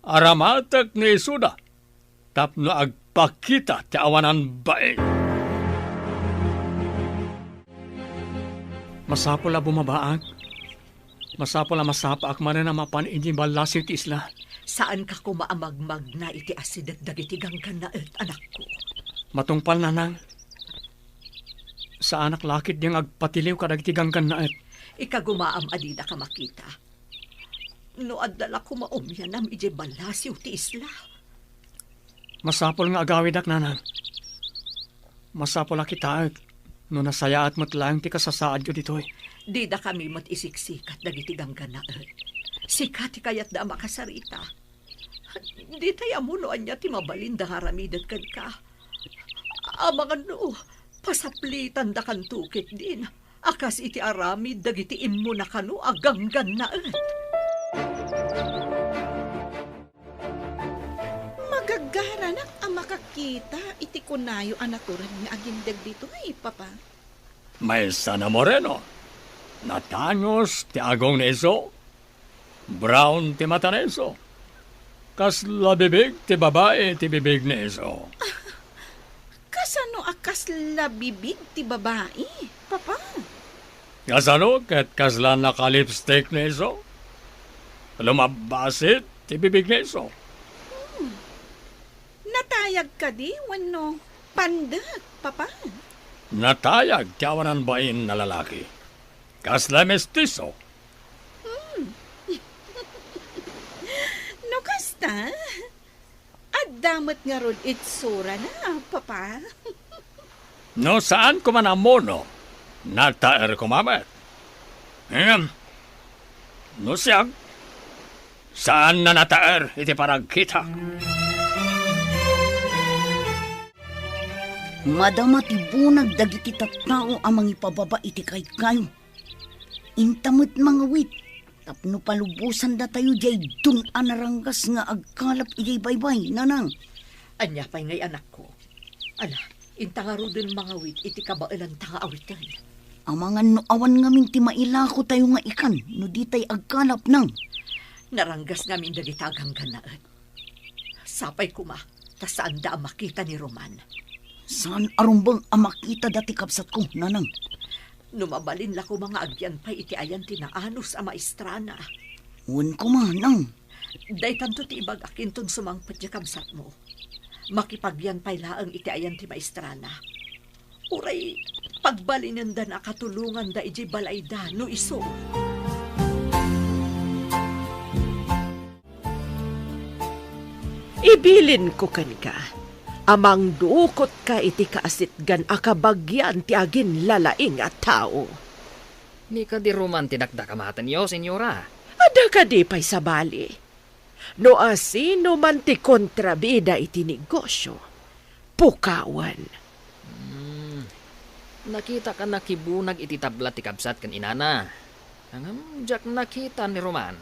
Aramatak ni Isuda. Tapno agpakita ti awanan bae. Masapol na bumabaag. Masapol na masapaak man na mapan inji balasiw ti isla. Saan ka kumaamagmag na iti asidat dagiti ganggan na anak ko? Matungpal na nang. Sa anak lakit diyang agpatiliw kadagiti ganggan na Ikagumaam adida ka makita. No adala ko maumyan am ije balasiw ti isla. Masapol nga agawidak nanang. Masapol akita No nasayaat mo't lang ti kasasaad ko ditoy. Di da kami mo't isiksikat dagiti gangganaet. Sikat kayat da makasarita. Di tayo amunoan niya ti mabalin da haramidan kan ka. Amangan no, pasaplitan da kan tukit din. Akas iti aramid dagiti immo na kano aganggan naet. Magagaranak ang makakita iti kunayo anaturan nga agindag dito ay papa. May sana moreno. Natanyos ti agong neso. Brown ti mata neso. Kas labibig ti babae ti bibig neso. Kasano akas labibig ti babae, papa? Kasano ket kaslan naka-lipstick neso. Lumabasit ti bibig neso. Natayag ka di, wano pandak, papa. Natayag ti awanan bain na lalaki. Kasla mestizo. No kasta? At damat nga rod itsura na, papa. No saan ko man amono, nataer ko mamet. No siyag, saan na nataer iti parang kita? Madama ti bunag dagiti tattao amang ipababa iti kayo. Intamot mga wit, tapno palubusan da tayo jay dun anaranggas nga agkalap ijay baybay, nanang. Anya pa'y ngay anak ko. Ala, intangaro din mga wit iti kabailan tanga awitan. Amangan no awan ngamin ti mailako tayo nga ikan, no di tay agkalap nang. Naranggas ngamin dagitagang ganaet. Sapay kuma, tasaan da ang makita ni Roman. Saan arumbang amakita dati kapsat ko, nanang? Numabalin la ko mga agyan pa'y iti ayan tinaanos a maestrana. Wan ko manang. Day tanto ti ibag akinton sumangpat ya kamsat mo. Makipagyan pa'y laang iti ayan ti maestrana. Uray, pagbalinin da na katulungan da iji balay da no iso. Ibilin ko kan ka. Amang duukot ka iti kaasitgan akabagyan ti agin lalaing at tao. Ni ka di Roman tinakdakamatan yo, senyora. Ada ka di pa'y sabali. No asino man ti kontrabida iti negosyo. Pukawan. Nakita ka nakibunag iti tabla ti kabsat kan inana. Hangam, jak nakita ni Roman.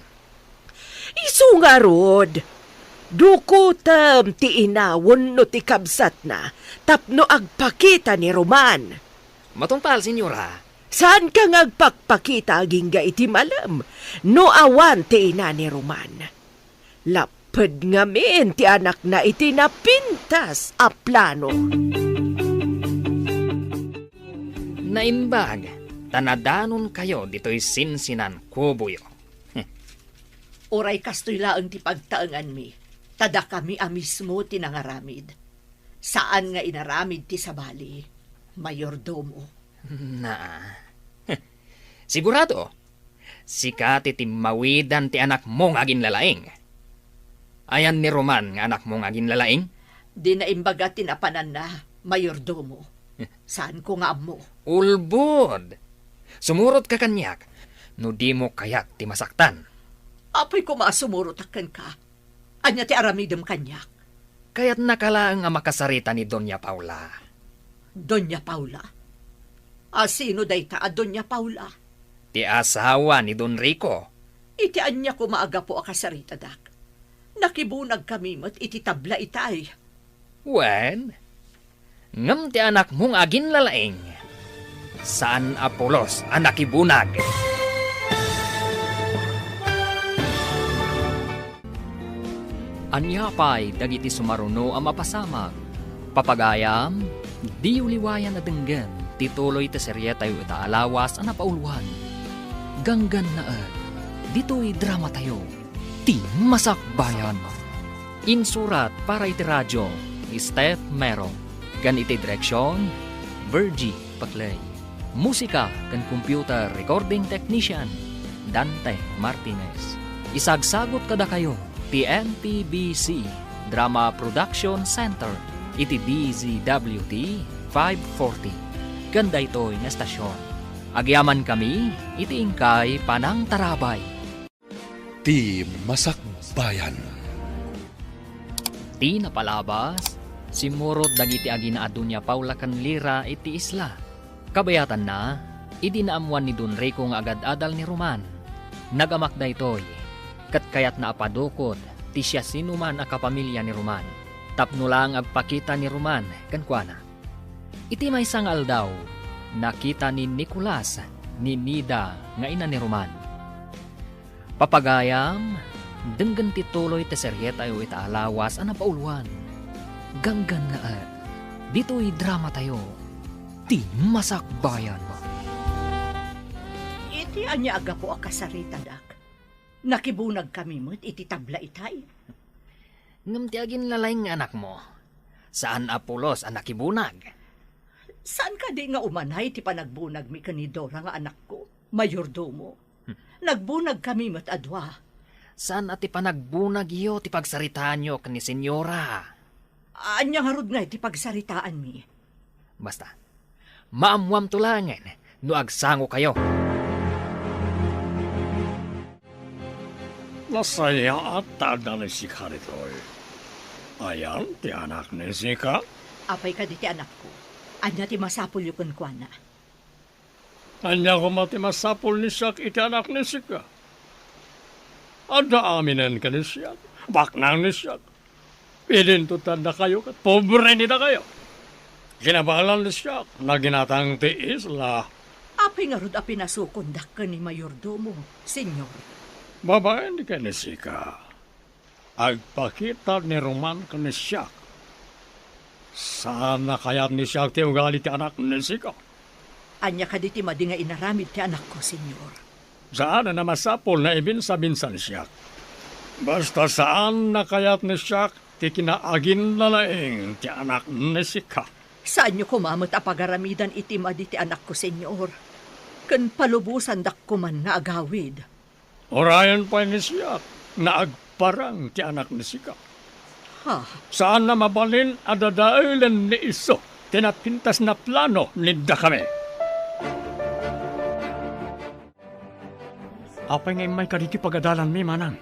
Isu nga rod. Dukutam ti inawon no ti kabsat na, tapno agpakita ni Roman. Matungpal, senyora. Saan ka ngagpakpakita agingga iti malam, no awan ti ina ni Roman. Lapad ngamin ti anak na iti napintas a plano. Naimbag, tanadanon kayo dito'y sinsinan kubuyo. Uray kastoy laang ti pagtaangan mi. Tada kami mismo tinangaramid. Saan nga inaramid ti sabali? Mayordomo. Na. Sigurado, sikat iti mawidan ti anak mong agin lalaing. Ayan ni Roman nga anak mong agin lalaing? Di na imbaga tinapanan na, mayordomo. Saan ko nga mo? Ulbod. Sumurot ka kanyak, no di mo kayak ti masaktan. Apoy ko masumurutakan ka. Anya ti aramidem kanyak. Kaya't nakalaang nga makasarita ni Doña Paula. Doña Paula? Sino day ta a Doña Paula? Ti asawa ni Don Rico. Iti anya ko maaga po akasarita dak. Nakibunag kami mo't iti tabla itay. Wen, ngam ti anak mong agin lalaing. Saan Apolos ang nakibunag? Anya pa'y dagiti sumaruno ang mapasamag. Papagayam, di uliwayan na denggan, tituloy ta serye tayo itaalawas ang napauluhan. Ganggan na at, dito'y drama tayo, ti masakbayan. Insurat para iti radyo, ni Steph Mero. Gan iti direksyon, Virgie Paclay. Musika kan computer recording technician, Dante Martinez. Isagsagot kada kayo, TNTBC Drama Production Center iti DZWT 540 Ganda ito'y nga estasyon. Agyaman kami, itiingkay panang tarabay. Ti Masakbayan. Ti napalabas, simurot dagiti aginaado niya Paula kan lira iti isla. Kabayatan na, idinaamuan ni Don Rico nga agad-adal ni Roman. Nagamak da ito'y, kat kayat na apadukod, ti siya sinuman a kapamilya ni Roman. Tapno lang agpakita ni Roman, kankwana. Iti may sangal daw, nakita ni Nicolas, ni Nida, nga ina ni Roman. Papagayam, denggan tituloy te seryeta ayo itaalawas ana pauluan. Ganggan na dito'y drama tayo. Ti Masakbayan. Iti anya aga po akasarita dak. Nakibunag kami mo't iti tabla itay. Ngam ti agin lalay nga anak mo. Saan Apolos ang nakibunag? Saan ka di nga umanay ti panagbunag mi kanidora nga anak ko, mayordomo? Nagbunag kami mo't adwa. Saan ati panagbunag iyo ti pagsaritaan nyo ni senyora? Anya harod nga iti pagsaritaan mi. Basta, maamwam tulangan no agsango kayo. Nasaya at tada ni si Karitoy. Ayan, ti anak ni Sika. Apay ka di ti anak ko. Anya ti masapul yung kuana. Anya ko mati masapol ni Siak iti anak ni Sika. Ada aminen ka ni Siak. Baknang ni Siak. Pilintutan na kayo kat pobre ni na kayo. Ginabalan ni Siak na ginatang ti isla. Apay nga rod a pinasukondak ka ni mayordomo, senyor. Babae ni ka ni Sika. Agpakita ni Roman ka ni Siak. Sana kaya ni Siak ti ugali ti anak ni Sika. Anya ka di ti madi nga inaramid ti anak ko, senyor. Saan na masapol na ibinsa-binsa ni Siak. Basta saan na kayat ni Siak ti kinaagin na laing ti anak ni Sika. Saan nyo kumamot a pagaramidan iti madi ti anak ko, senyor? Kan palubusan dak kuman na agawid. Orayan pa ni Siak na agparang ti anak ni Sika. Ha? Saan na mabalin adadailan ni iso tinapintas na plano ni kami. Apay ngay may kaditi pagadalan mi manang.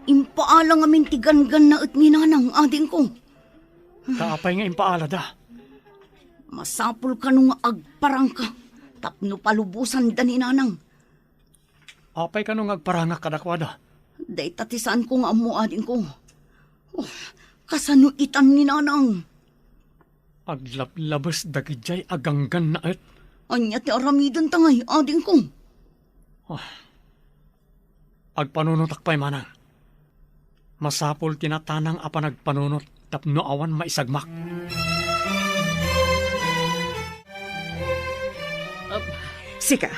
Impaalang amin ti gangan na at ninanang ading ko. Kaapay ngay impaala da. Masapul ka nung agparang ka. Tapno palubusan da ninanang. Apay ka nung agparangak kadakwada. Day tatisaan ko nga mo ading ko. Kasanuitan ninanang. Aglablabas dagijay aganggan na et. Anya ti aramidon tangay ading ko. Agpanunutak pa'y manang. Masapol tinatanang apa nagpanunot tapno awan maisagmak. Sika,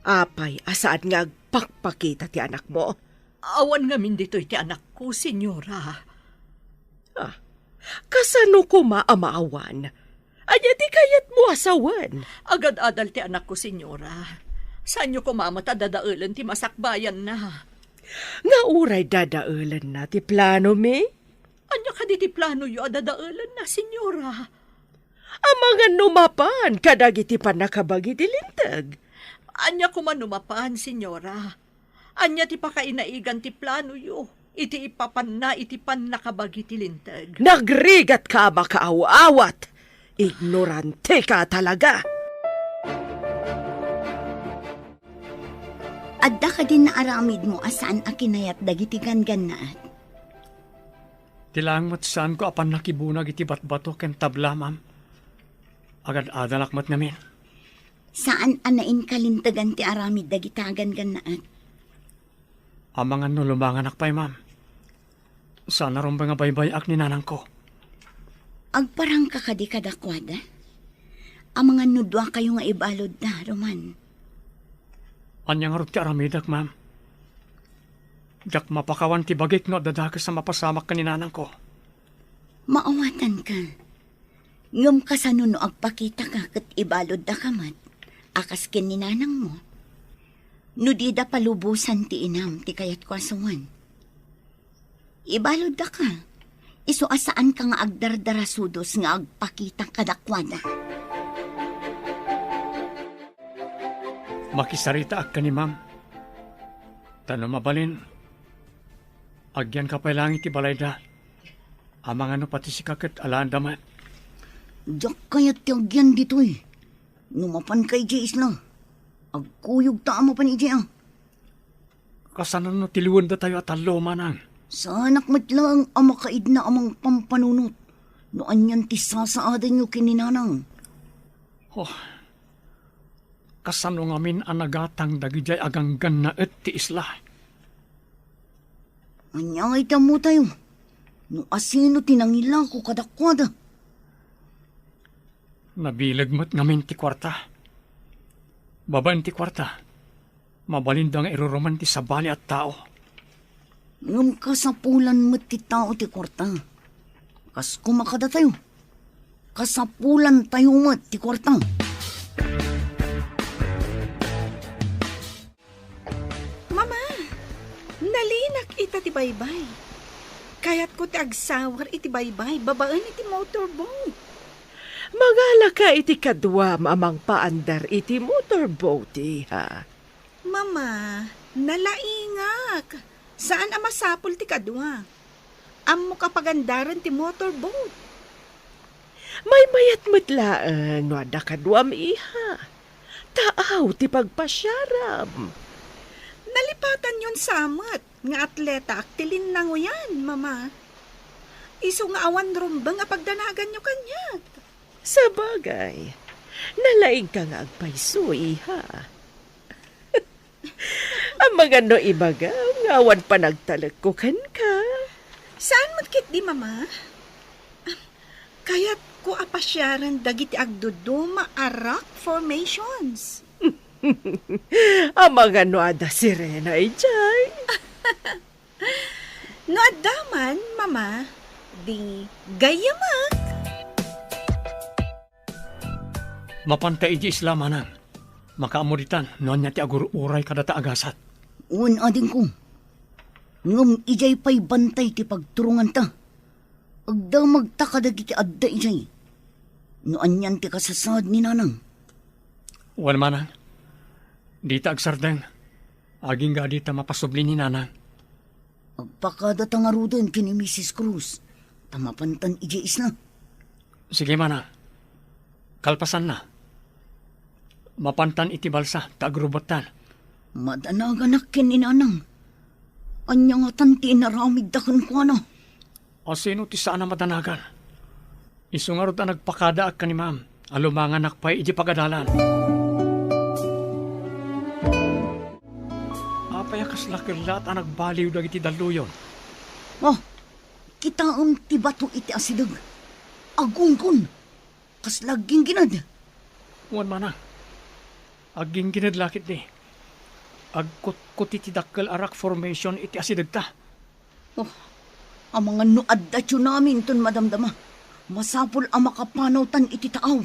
apay asaan nga agpakpakita ti anak mo? Awan nga min dito iti anak ko, senyora. Kasano ko maamaawan? Anya ti kayat mo asawan? Agad-adal ti anak ko, senyora. Saan nyo kumamot adadaulan ti masakbayan na? Nga uray dadaulan na ti plano mi? Anya ka di ti plano yo adadaulan na, senyora? Amangan numapan kadagiti panakabagi ti lintag. Anya kumanumapan, senyora. Anya ti pakainaigan ti plano yo. Iti ipapan na iti panakabagi ti lintag. Nagrigat ka makaawawat. Ignorante ka talaga. Adda ka din na aramid mo asaan akinayat dagiti gangannaat. Tilang mat saan ko apan nakibunag iti batbato ken tabla, ma'am. Agad-adalak mat namin. Saan anain kalintagan ti aramid dagitagan gannaat? Amangan no lumanganak pa'y, ma'am. Sana ron ba nga baybayak ni nanang ko? Agparang ka kadi kadakwada? Amangan nudwa kayo nga ibalod na, Roman. Anya nga ron ti aramidak, ma'am. Jak mapakawan ti bagik no dadakas sa mapasamak ka ni nanang ko. Maawatan ka. Ngam ka sa nuno agpakita ka kat ibalod da kamat. Akas kin ni nanang mo. Nudida palubusan ti inam ti kayat ko asawan. Ibalod da ka. Iso asaan ka nga agdardarasudos nga agpakita kadakwada. makisarita ak ka ni ma'am. Tanong mabalin, agyan ka pa lang iti balay da. Amang ano pati si kakat alaan damat. Diyak kaya't tiyagyan dito eh. Numapan kay Jace na. Agkuyog ta ama pa ni Jay ah. Kasanan no tiliwan da tayo at alo manang. Sa anak mat lang ang makaid na amang pampanunot. Noan yan ti sasaadan nyo kininanang. Oh, kasano ngamin anagatang dagijay aganggan na et ti isla. Anyangay mo tayo. No asino tinangila ko kadakwada. Nabilag mo't ngamin ti kwarta. Baban ti kwarta. Mabalindang iruroman ti sabali at tao. Ngam kasapulan mo't ti tao ti kwarta. Kas kumakada tayo. Kasapulan tayo mo't ti kwarta. Mama, nalinak ita ti baybay. Kayat ko ti agsawar iti baybay, babaan iti motorboat. Magala ka iti kadwa amang paandar iti motorboat ha. Mama, nalaingak. Saan ang masapul ti kadwa? Amo kapagandaran ti motorboat. May mayat matlaan no ada kadwam iha. Taaw ti pagpasyaram. Nalipatan yun samat. Nga atleta aktilin lang o yan, mama. Iso nga awan rumbang nga pagdanagan nyo kanyag. Sa bagay, nalaing ka nga agpayso iha. Ang mga no ibaga, ngawan pa nagtalagkukan ka. Saan mo't di, mama? Kaya't ko apasyaran dagiti agduduma arak formations. Ang mga no ada sirena ijay. No adaman, mama, di gayamak. Mapantay iti isla manang. Makaamuritan, noon niya ti agur-uray kadata agasat. Un ading ko. Ngam ijay pa'y bantay ti pagturungan ta. Agda magtakadag iti adda ijay. Noan yan ti kasasad ni nanang. Wan manang. Dita agsardeng. Aging ga dita mapasubli ni nanang. Agpakada tangaruden kini Mrs. Cruz. Tamapantan ijay isla. Sige manang. Kalpasan na. Mapantan iti balsa, taagrubatan. Madanaganak kini nanang. Anya nga tanti inaramid dakan ko ano. O sino ti saan na madanagan? Isungarot na nagpakada ak ka ni ma'am. Alumangan nakpay iti pagadalan. Apayakas lakilat ang nagbaliw dagiti daluyon. Oh, kita ti bato iti asidag. Agungkon. Kas laging ginad. Wan manang. Aging ginadlakit ni. Agkut-kut iti dakkel arak formation iti asidag ta. Oh, ang mga nuad da namin ton madamdama. Masapol ang makapanawtan iti taaw.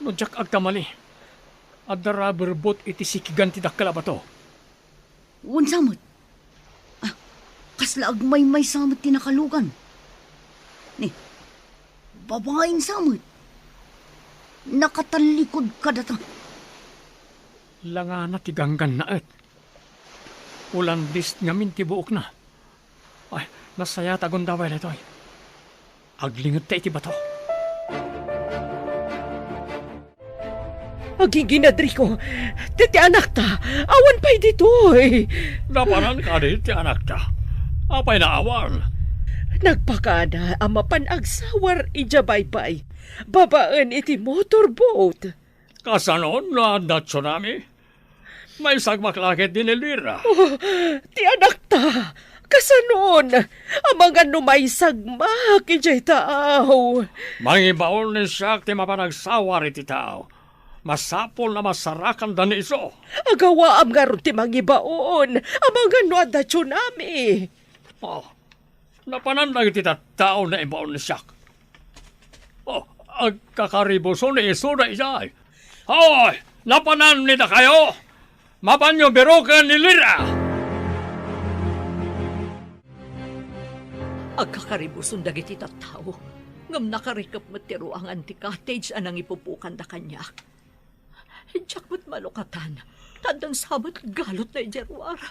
No jak agkamali. Adda rubber boat iti sikigan ti dakkel abato. Unsamot. Ah, kasla agmay-may samot tinakalugan. Ni, babaeng samot. Nakatalikod ka data. Langana ti ganggan na et. Ulandis ngamin ti buok na. Ay, nasaya tagon daway letoy. Aglingot ta iti bato. Aging ginadri ko, ti anak ta, awan pa'y ditoy. Napanan ka di ti anak ta. Apay na awan. Nagpakada ang mapanagsawar ijabay-bay. Babaan iti motorboat. Kasanon na anda tsunami? May sagmaklakit din ilira. Oh, ti anak ta, kasanon, ang mga numay sagmak ijay taaw. Mangibaon ni siya ti mapanagsawar iti tao. Masapol na masarakan da ni iso. Agawa am nga ron ti mangibaon, ang mga nuada tsunami. Oh, napanandag iti tao na ibaon ni siya. Oh, agkakaribuso ni iso na ijay. Hoy, napanan ni na kayo. Mabanyo berokan ni Lira. Agkakaribuson dagiti tattao. Ngam nakarikap matiro ang anti-cottage anang ipupukan da kanya. Hidyak mo't malukatan. Tandang sabat galot na ijarwara.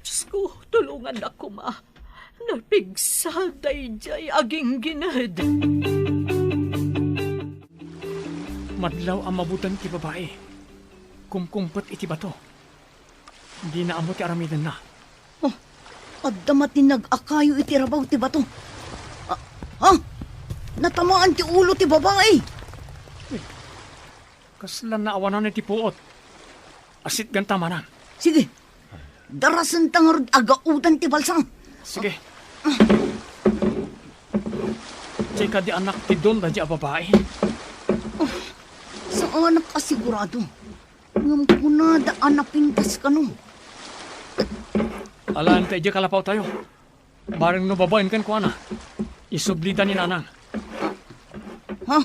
Diyos ko, tulungan ako ma. Napigsal dayjay aging ginad. Madlaw ang mabutan ti babae. Kumkumpet iti bato. Hindi na amo ti aramidan na. Oh, addamat ni nag-akayo iti rabaw ti bato. Natamaan ti ulo ti babae. Kaslan na awanan iti puot. Asit ganta manan. Sige, darasan tangarod agaudan ti balsang. Sige. Tsay ka di anak ti don da di a babae. Saan nakasigurado? Ngam kunada anapintas ka no. Alaan tayo di kalapaw tayo. Barang no babaen kan kuana. Isublita ni nanang. Ha?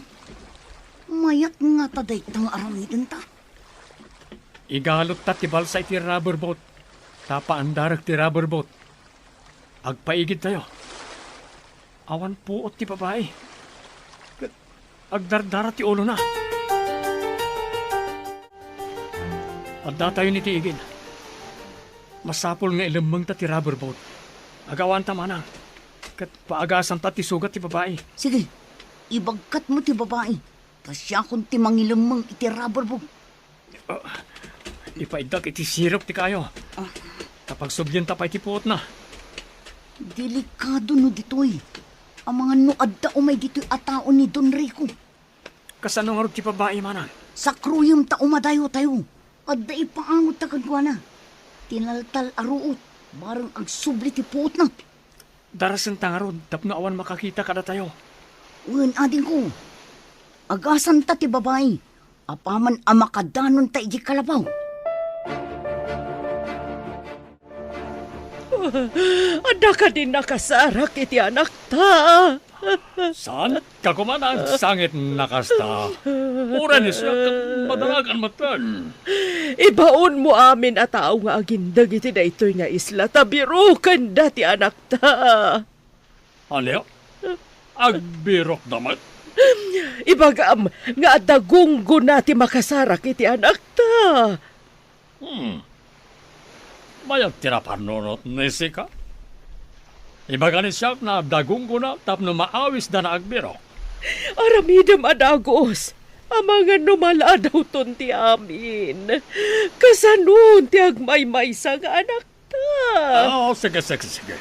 Mayat nga taday tang aramidin ta. Igalot ta ti balsa iti rubber boat. Tapa andarak ti rubber boat. Agpaigid tayo. Awan puot ti babae. Agdardara ti ulo na. Adda tayo ni ti igid. Masapol nga ilamang ta ti rubber boat. Agawan ta manang. Kat paagasan ta ti sugat ti babae. Sige, ibagkat mo ti babae. Tasya kung ti mangilamang iti rubber boat. Ipaidag iti sirop ti kayo. Kapag subyan ta pa iti puot na. Delikado no ditoy. Ang mga nuadda umay ditoy ataon ni Don Rico. Kasano nga rin ti babae manang? Sa kruyom ta umadayo tayo. Adda ipaangot ta kagwana. Tinaltal aruot. Barang agsubli ti puot na. Darasan tangarod, tapno awan makakita kada tayo. Uwan ading ko. Agasan ta ti babae. Apaman amakadanon ta iji kalabaw. Ada ka din nakasarak iti anak ta. Saan? Kakumanang sangit nakasta. Uran isya, madalagan matan. Ibaon mo amin at tao nga agindag iti daytoy nga isla. Tabirukan dati anak ta. Aleo? Agbirok damat. Ibagam nga adagunggo nati makasarak iti anak ta. Mayag tinapanunot ni Sika. Ibaga ni siya na dagong ko na tapno maawis da na agbiro. Aramidam adagos. Amangan numala daw ton ti amin. Kasanun ti agmay-maysa nga anak ta. Sige.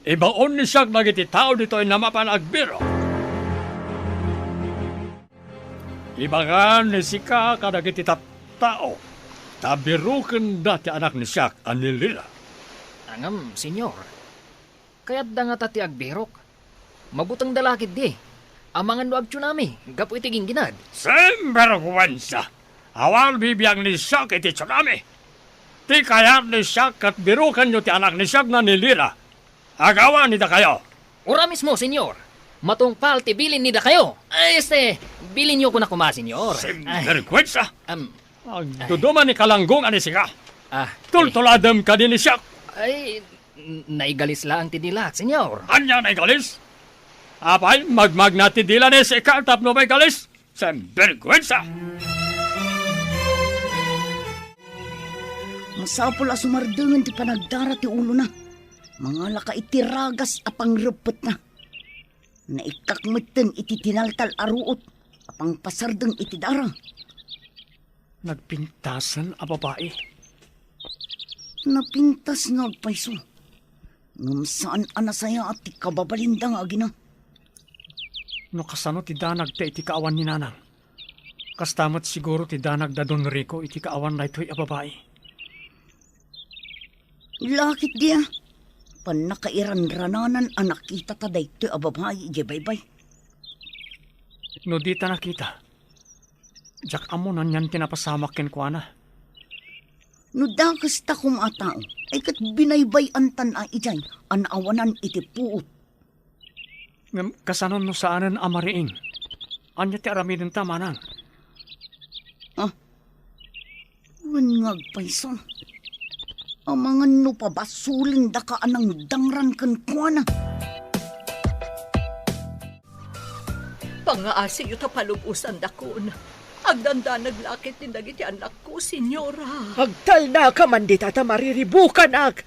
Ibaon ni siya nagiti tao dito ay namapan agbiro. Ibaga ni Sika kadagiti tao. Tabirukan dati anak ni Siak anilila. Angam, senyor. Kaya't da nga tati agbirok. Mabutang dalakid di. Amangan no agtsunami, gapu iti ginginad. Sembergwansa. Awal bibiyang ni Siak iti tsunami. Ti kayat ni Siak at birukan nyo ti anak ni Siak na nilila. Agawan nida kayo. Ura mismo, senyor. Matungpal ti bilin nida kayo. Bilin nyo ko na kuma, senyor. Sembergwansa. Duduman ni kalanggong ani Sika. Tultuladam ka din ni Siak. Ay, naigalis lang ti dilak, senyor. Anya naigalis? Apay, magmag na ti dila ni Sika tapno may galis. Sembergwansa. Masapol asumardangan ti panagdara ti ulo na. Mga laka itiragas apang repet na. Naikakmeten iti tinaltal aruot. Apang pasardeng iti dara. Nagpintasan a babae. Napintas nga agpaiso. Ngam saan anasaya at ti kababalindang agina. No kasano ti danag ta iti kaawan ni nanang. Kastamat siguro ti danag da Don Rico iti kaawan na ito'y a babae. Lakit dia. Panakairan-rananan anak kita taday ito'y a babae ije baybay. No di ta nakita. Jak amo nan yan tinapasamak ken kuana. No dakas ta kumatao, ay kat binaybay ang tan a ijay, anawanan iti puot. Kasanon no saanan amariing. Anya ti aramidin ta manang. Ngagpayso. Amangan no pabasulin da ka anang dangran kan kuana. Pangaasi yu ta palubusan dakon. Agdanda naglakit ni dagiti anak ko, senyora. Agtal na ka man di tata mariribukan ag.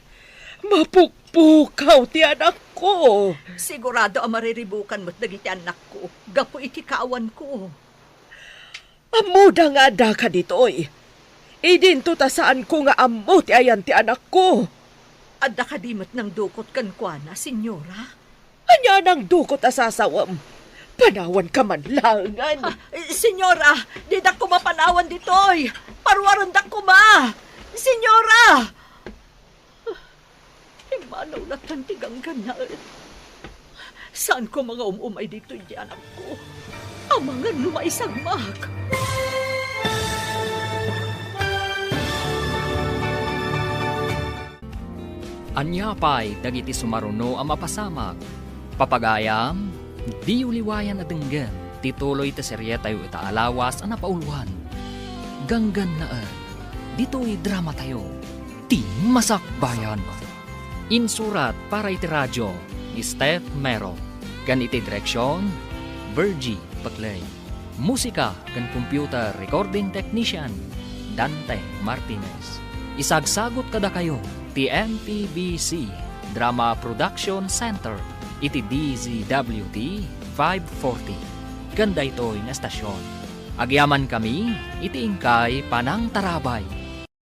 Mapukpukaw ti anak ko. Sigurado ang mariribukan mo't dagiti anak ko. Gapo iti kaawan ko. Amuda nga da ka ditoy. Idinto ta saan ko nga ammo ti ayan ti anak ko. Adda kadimot ng dukot kan kuana, senyora. Anya nang dukot asasawam. Panawan ka man langan. Senyora, di da ko mapanawan ditoy. Parwaron da ko ma. Senyora! Imanaw na tantigang ganaan. Saan ko mga umumay dito di anak ko? Ang mga lumaisagmak. Anyapay dagiti sumaruno ang mapasamak. Papagayam, di uliwayan at denggan. Tituloy ta serye tayo itaalawas ang napauluan. Ganggan na dito'y drama tayo. Ti Masakbayan. Insurat para iti radyo ni Steph Mero. Gan iti direksyon, Virgie Baclay. Musika kan computer recording technician, Dante Martinez. Isagsagot kada kayo ti MPBC Drama Production Center iti DZWT 540. Ganda ito'y na estasyon. Agyaman kami iti ingkay Panang Tarabay